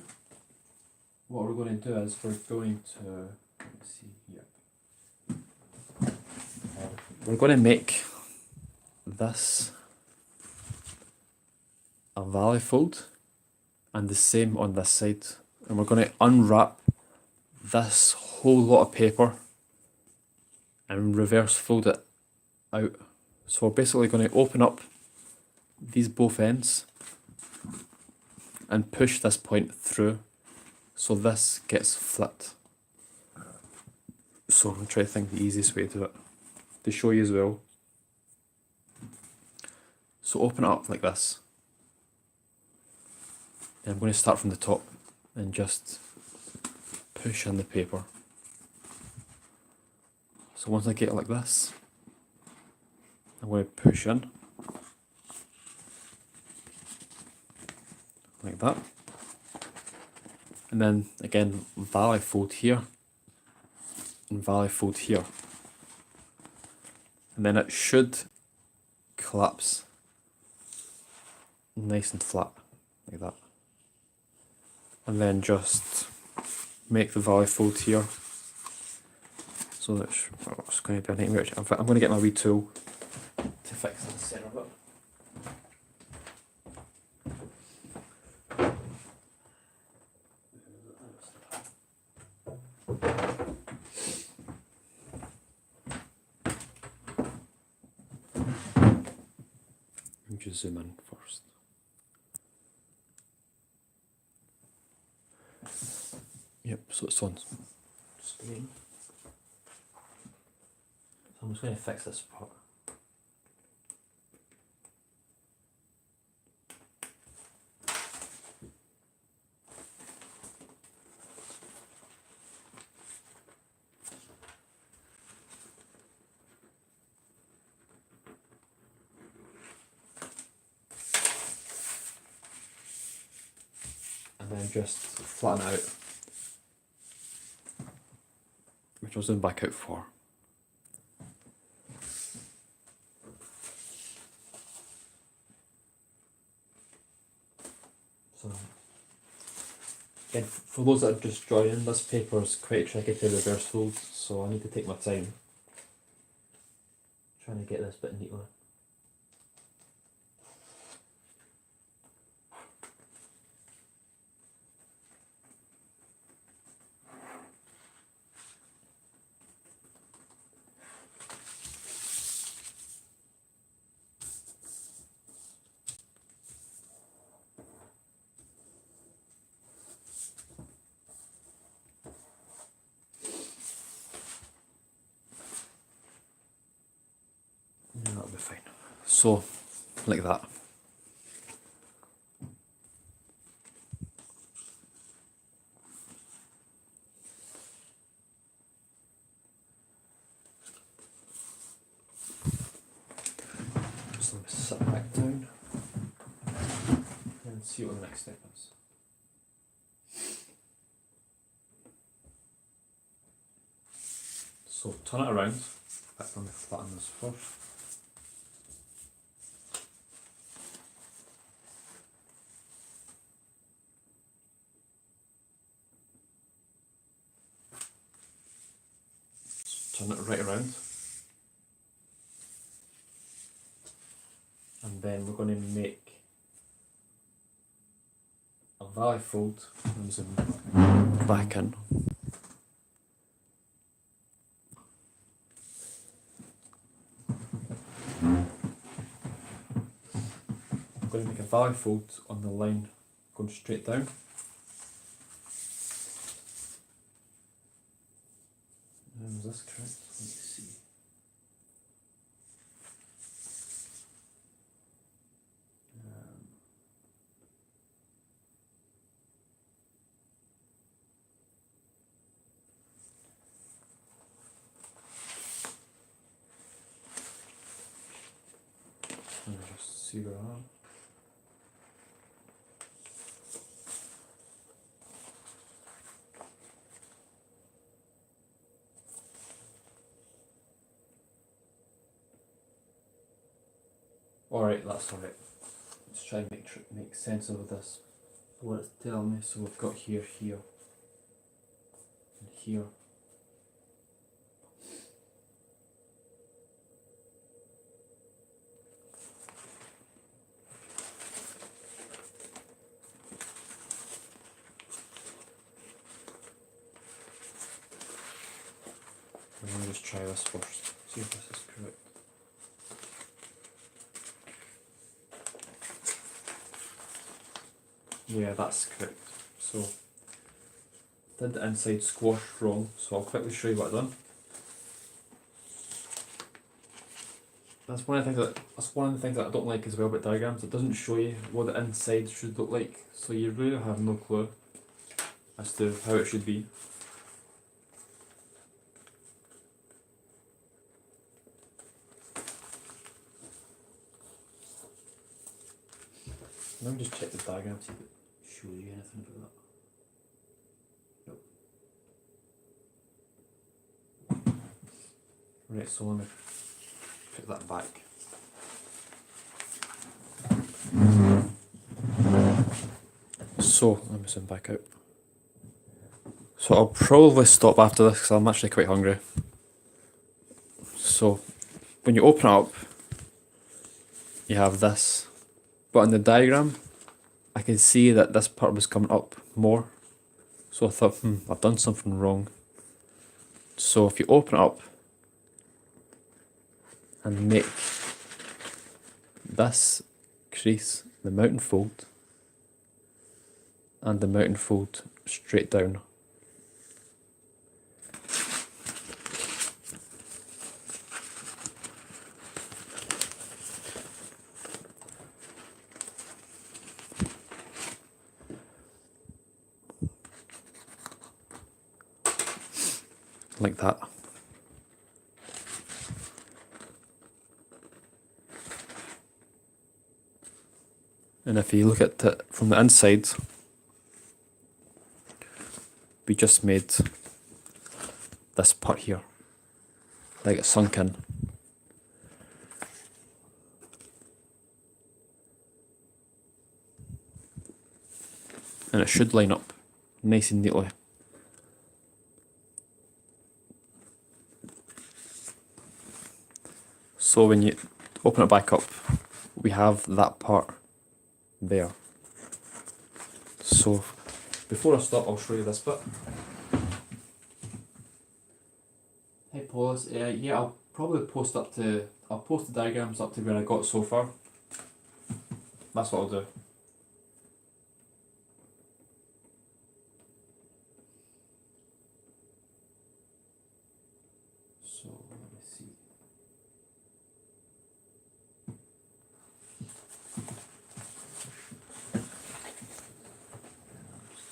what we're going to do is we're going to, let me see here. We're going to make this a valley fold and the same on this side. And we're going to unwrap this whole lot of paper and reverse fold it out. So we're basically going to open up these both ends and push this point through so this gets flipped. So I'm going to try to think the easiest way to do it to show you as well. So open it up like this. And I'm going to start from the top and just push in the paper. So once I get it like this, I'm going to push in like that, and then again valley fold here and valley fold here, and then it should collapse nice and flat like that, and then just make the valley fold here. So that's what's going to be a nightmare. I'm going to get my wee tool to fix the centre of it. Just zoom in first. Yep, so it's on screen. So I'm just going to fix this part. And then just flatten out, which I'll zoom back out for. So, again, for those that are just joining, this paper is quite tricky to reverse fold, so I need to take my time trying to get this bit neatly. Yeah, that'll be fine. So, like that. Just let me sit back down and see what the next step is. So turn it around. Back on the flatten this first. Turn it right around, and then we're going to make a valley fold and zoom back in. I'm going to make a valley fold on the line going straight down. Is this correct? Let me see. see where I am. Alright, that's alright. Let's try and make sense of this. What it's telling me. So we've got here, here, and here. I'm going to just try this first, see if this is correct. Yeah, that's correct. So, did the inside squash wrong, so I'll quickly show you what I've done. That's one of the things that I don't like as well about diagrams. It doesn't show you what the inside should look like, so you really have no clue as to how it should be. Let me just check the diagram, see if it shows you anything about that. Nope. Right, so let me put that back. So, let me zoom back out. So I'll probably stop after this because I'm actually quite hungry. So, when you open it up, you have this. But in the diagram, I can see that this part was coming up more. So I thought, I've done something wrong. So if you open it up and make this crease the mountain fold and the mountain fold straight down. Like that. And if you look at it from the inside, we just made this part here, like it's sunk in. And it should line up nice and neatly. So when you open it back up, we have that part there. So before I stop, I'll show you this bit. Hey pause. Yeah, I'll probably post the diagrams up to where I got so far. That's what I'll do. So let me see.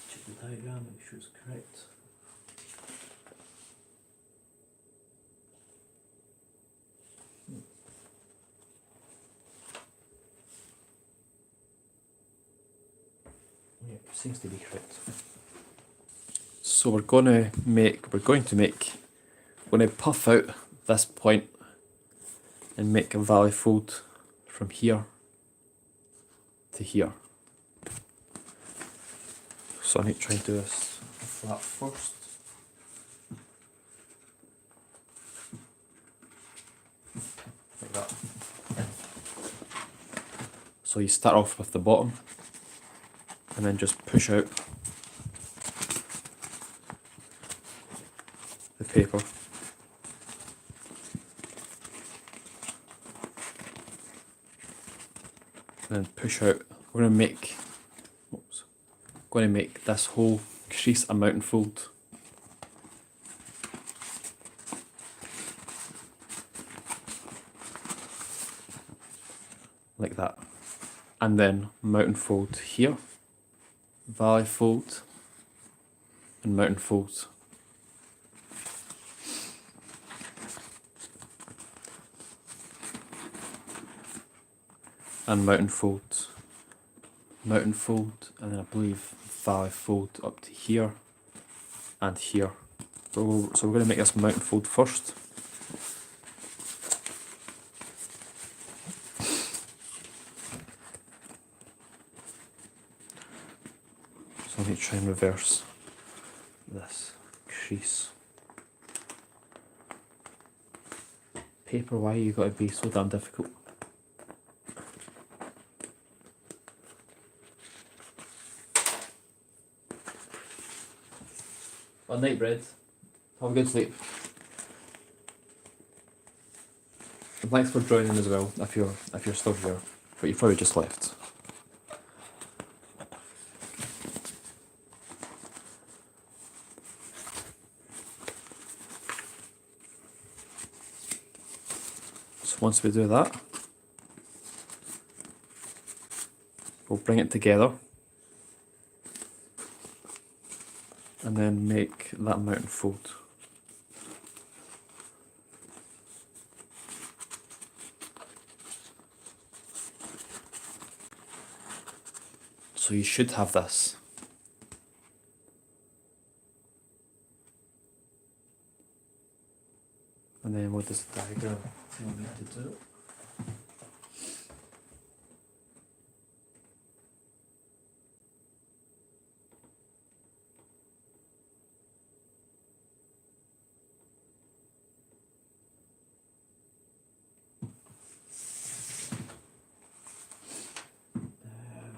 Check the diagram, make sure it's correct. Yeah, it seems to be correct. So we're going to puff out this point and make a valley fold from here to here. So I need to try and do this flat first. Like that. So you start off with the bottom and then just push out the paper. And then push out. We're going to make this whole crease a mountain fold. Like that. And then mountain fold here, valley fold, and mountain fold. and mountain fold, and then I believe valley fold up to here and here. So we're going to make this mountain fold first. So I need to try and reverse this crease. Paper, why you got to be so damn difficult? On night, bread. Have a good sleep. And thanks for joining as well. If you're still here, but you probably just left. So once we do that, we'll bring it together. And then make that mountain fold. So you should have this. And then what does the diagram tell me to do?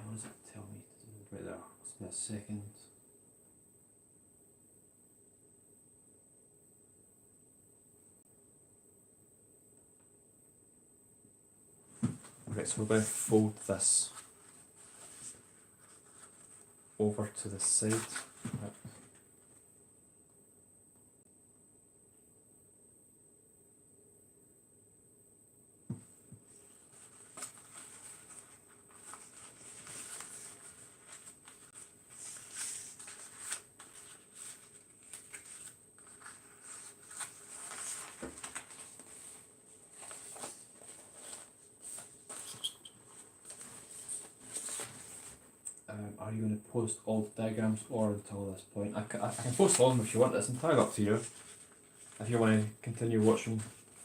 What does it tell me to do? Right there. Just be a second. Right, so we're going to fold this over to the side. Right. Are you going to post all the diagrams or until this point? I can post all of them if you want. It's entirely up to you. If you want to continue watching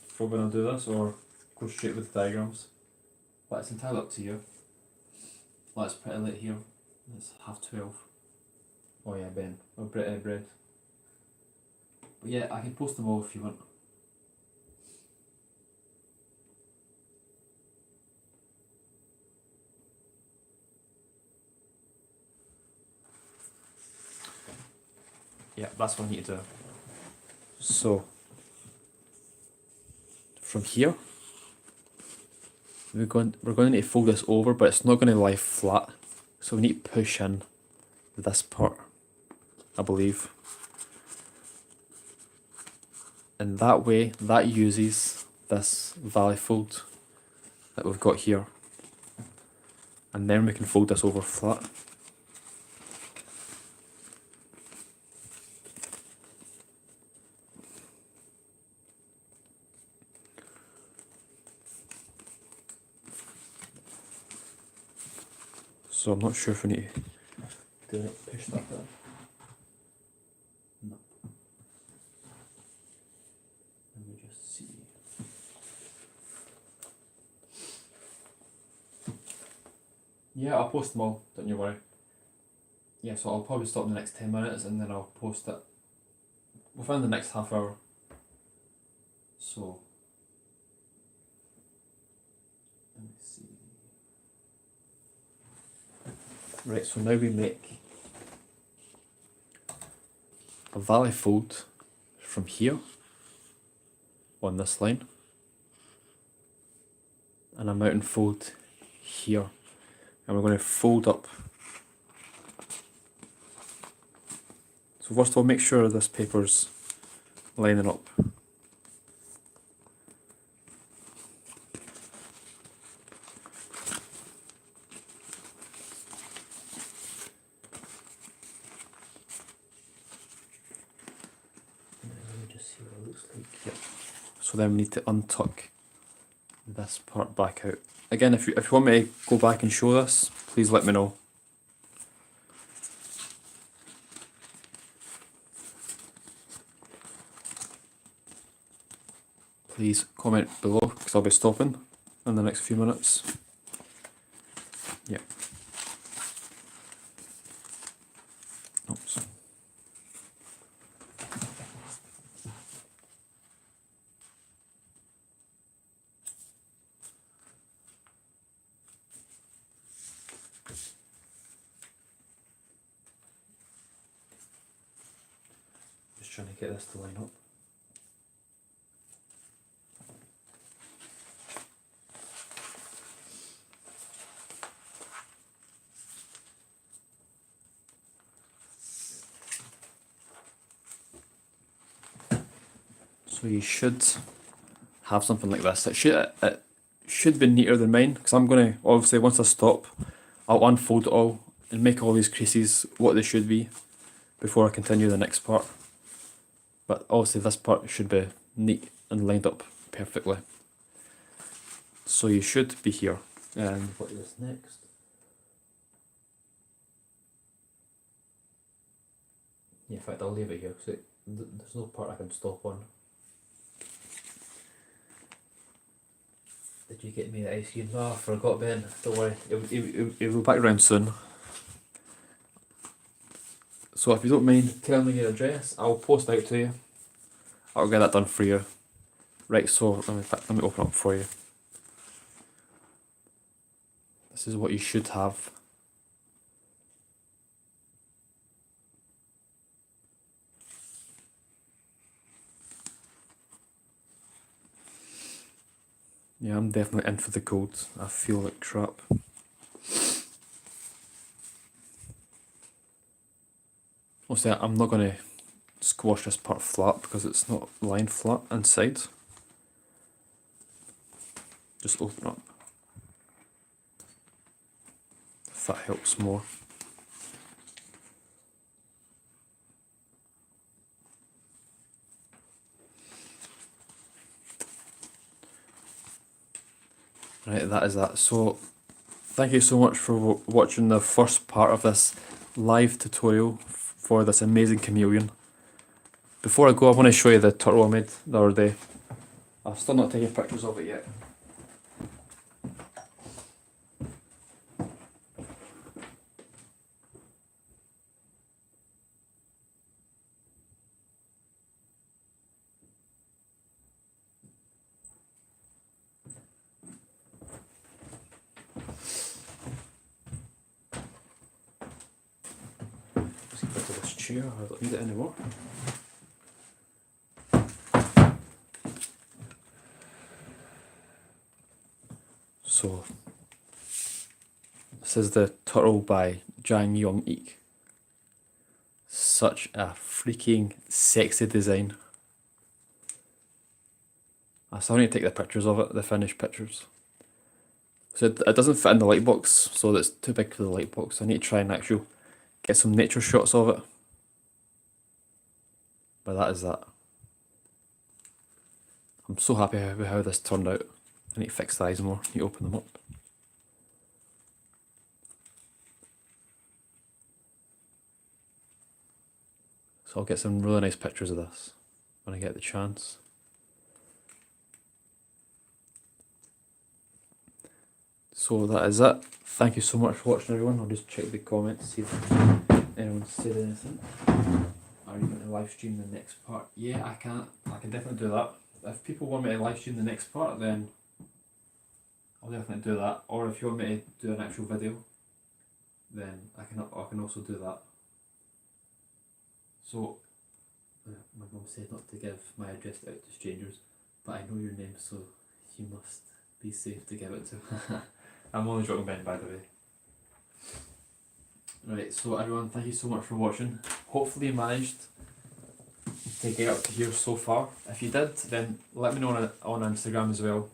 for when I do this or go straight with the diagrams. But it's entirely up to you. Well, it's pretty late here. It's 12:30. Oh yeah, Ben. Oh, bread. But yeah, I can post them all if you want. Yeah, that's what I need to do. So, from here, we're going to need to fold this over, but it's not going to lie flat. So we need to push in this part, I believe. And that way, that uses this valley fold that we've got here. And then we can fold this over flat. So I'm not sure if we need to push that down. No. Let me just see. Yeah, I'll post them all, don't you worry. Yeah, so I'll probably stop in the next 10 minutes and then I'll post it within the next half hour. So, let me see. Right, so now we make a valley fold from here on this line and a mountain fold here, and we're going to fold up. So first of all, make sure this paper's lining up. So then we need to untuck this part back out. again, if you want me to go back and show this, please let me know. Please comment below because I'll be stopping in the next few minutes. Yeah. Oops. Just trying to get this to line up. So you should have something like this. It should be neater than mine because I'm going to, obviously once I stop, I'll unfold it all and make all these creases what they should be before I continue the next part. But obviously this part should be neat and lined up perfectly. So you should be here. And what is next? Yeah, in fact I'll leave it here because there's no part I can stop on. Did you get me the ice cream? No, I forgot, Ben. Don't worry, it'll be back around soon. So if you don't mind telling me your address, I'll post out to you. I'll get that done for you. Right, so in fact, let me open up for you. This is what you should have. Yeah, I'm definitely in for the cold. I feel like crap. Obviously, I'm not going to squash this part flat because it's not lined flat inside. Just open up. If that helps more. Right, that is that. So, thank you so much for watching the first part of this live tutorial for this amazing chameleon. Before I go, I want to show you the turtle I made the other day. I've still not taken pictures of it yet. Let's get rid of this chair, I don't need it anymore. So, this is the turtle by Jang Yong Ik. Such a freaking sexy design. I still need to take the pictures of it, the finished pictures. So it doesn't fit in the light box, so it's too big for the light box. I need to try and actually get some nature shots of it. But that is that. I'm so happy with how this turned out. I need to fix the eyes more, I need to open them up. So I'll get some really nice pictures of this when I get the chance. So that is it. Thank you so much for watching, everyone. I'll just check the comments, see if anyone said anything. Are you going to live stream the next part? Yeah, I can definitely do that. If people want me to live stream the next part, then I'll definitely do that. Or if you want me to do an actual video, then I can also do that. So, my mum said not to give my address out to strangers, but I know your name, so you must be safe to give it to. I'm only joking, Ben, by the way. Right, so everyone, thank you so much for watching. Hopefully you managed to get up to here so far. If you did, then let me know on Instagram as well.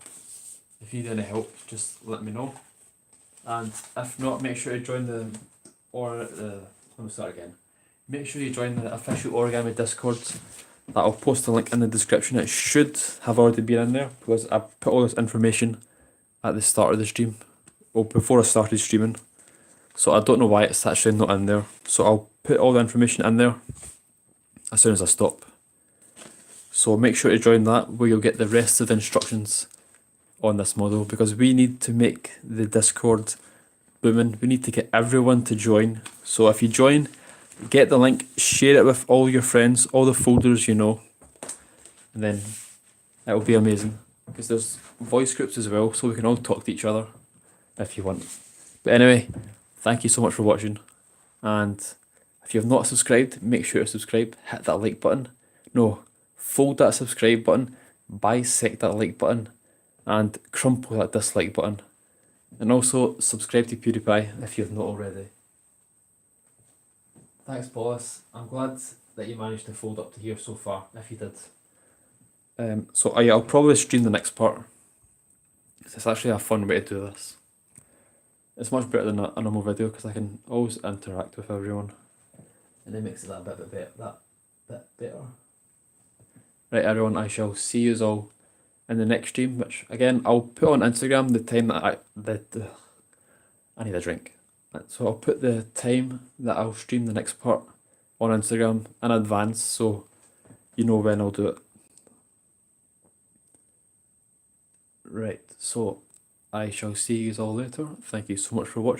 If you need any help, just let me know. And if not, make sure to join let me start again. Make sure you join the official Origami Discord. That I'll post a link in the description. It should have already been in there because I put all this information at the start of the stream, or before I started streaming. So I don't know why it's actually not in there. So I'll put all the information in there as soon as I stop. So make sure to join that, where you'll get the rest of the instructions on this model, because we need to make the Discord booming. We need to get everyone to join. So if you join, get the link, share it with all your friends, all the folders you know, and then it will be amazing. Because there's voice groups as well, so we can all talk to each other if you want. But anyway, thank you so much for watching, and if you have not subscribed, make sure to subscribe, hit that like button. No, fold that subscribe button, bisect that like button, and crumple that dislike button. And also subscribe to PewDiePie if you have not already. Thanks, boss. I'm glad that you managed to fold up to here so far, if you did. I'll probably stream the next part. It's actually a fun way to do this. It's much better than a normal video because I can always interact with everyone. And it makes it that bit better. Right, everyone, I shall see you all in the next stream, which again I'll put on Instagram the time that I need a drink. So I'll put the time that I'll stream the next part on Instagram in advance, so you know when I'll do it. Right, so I shall see you all later. Thank you so much for watching.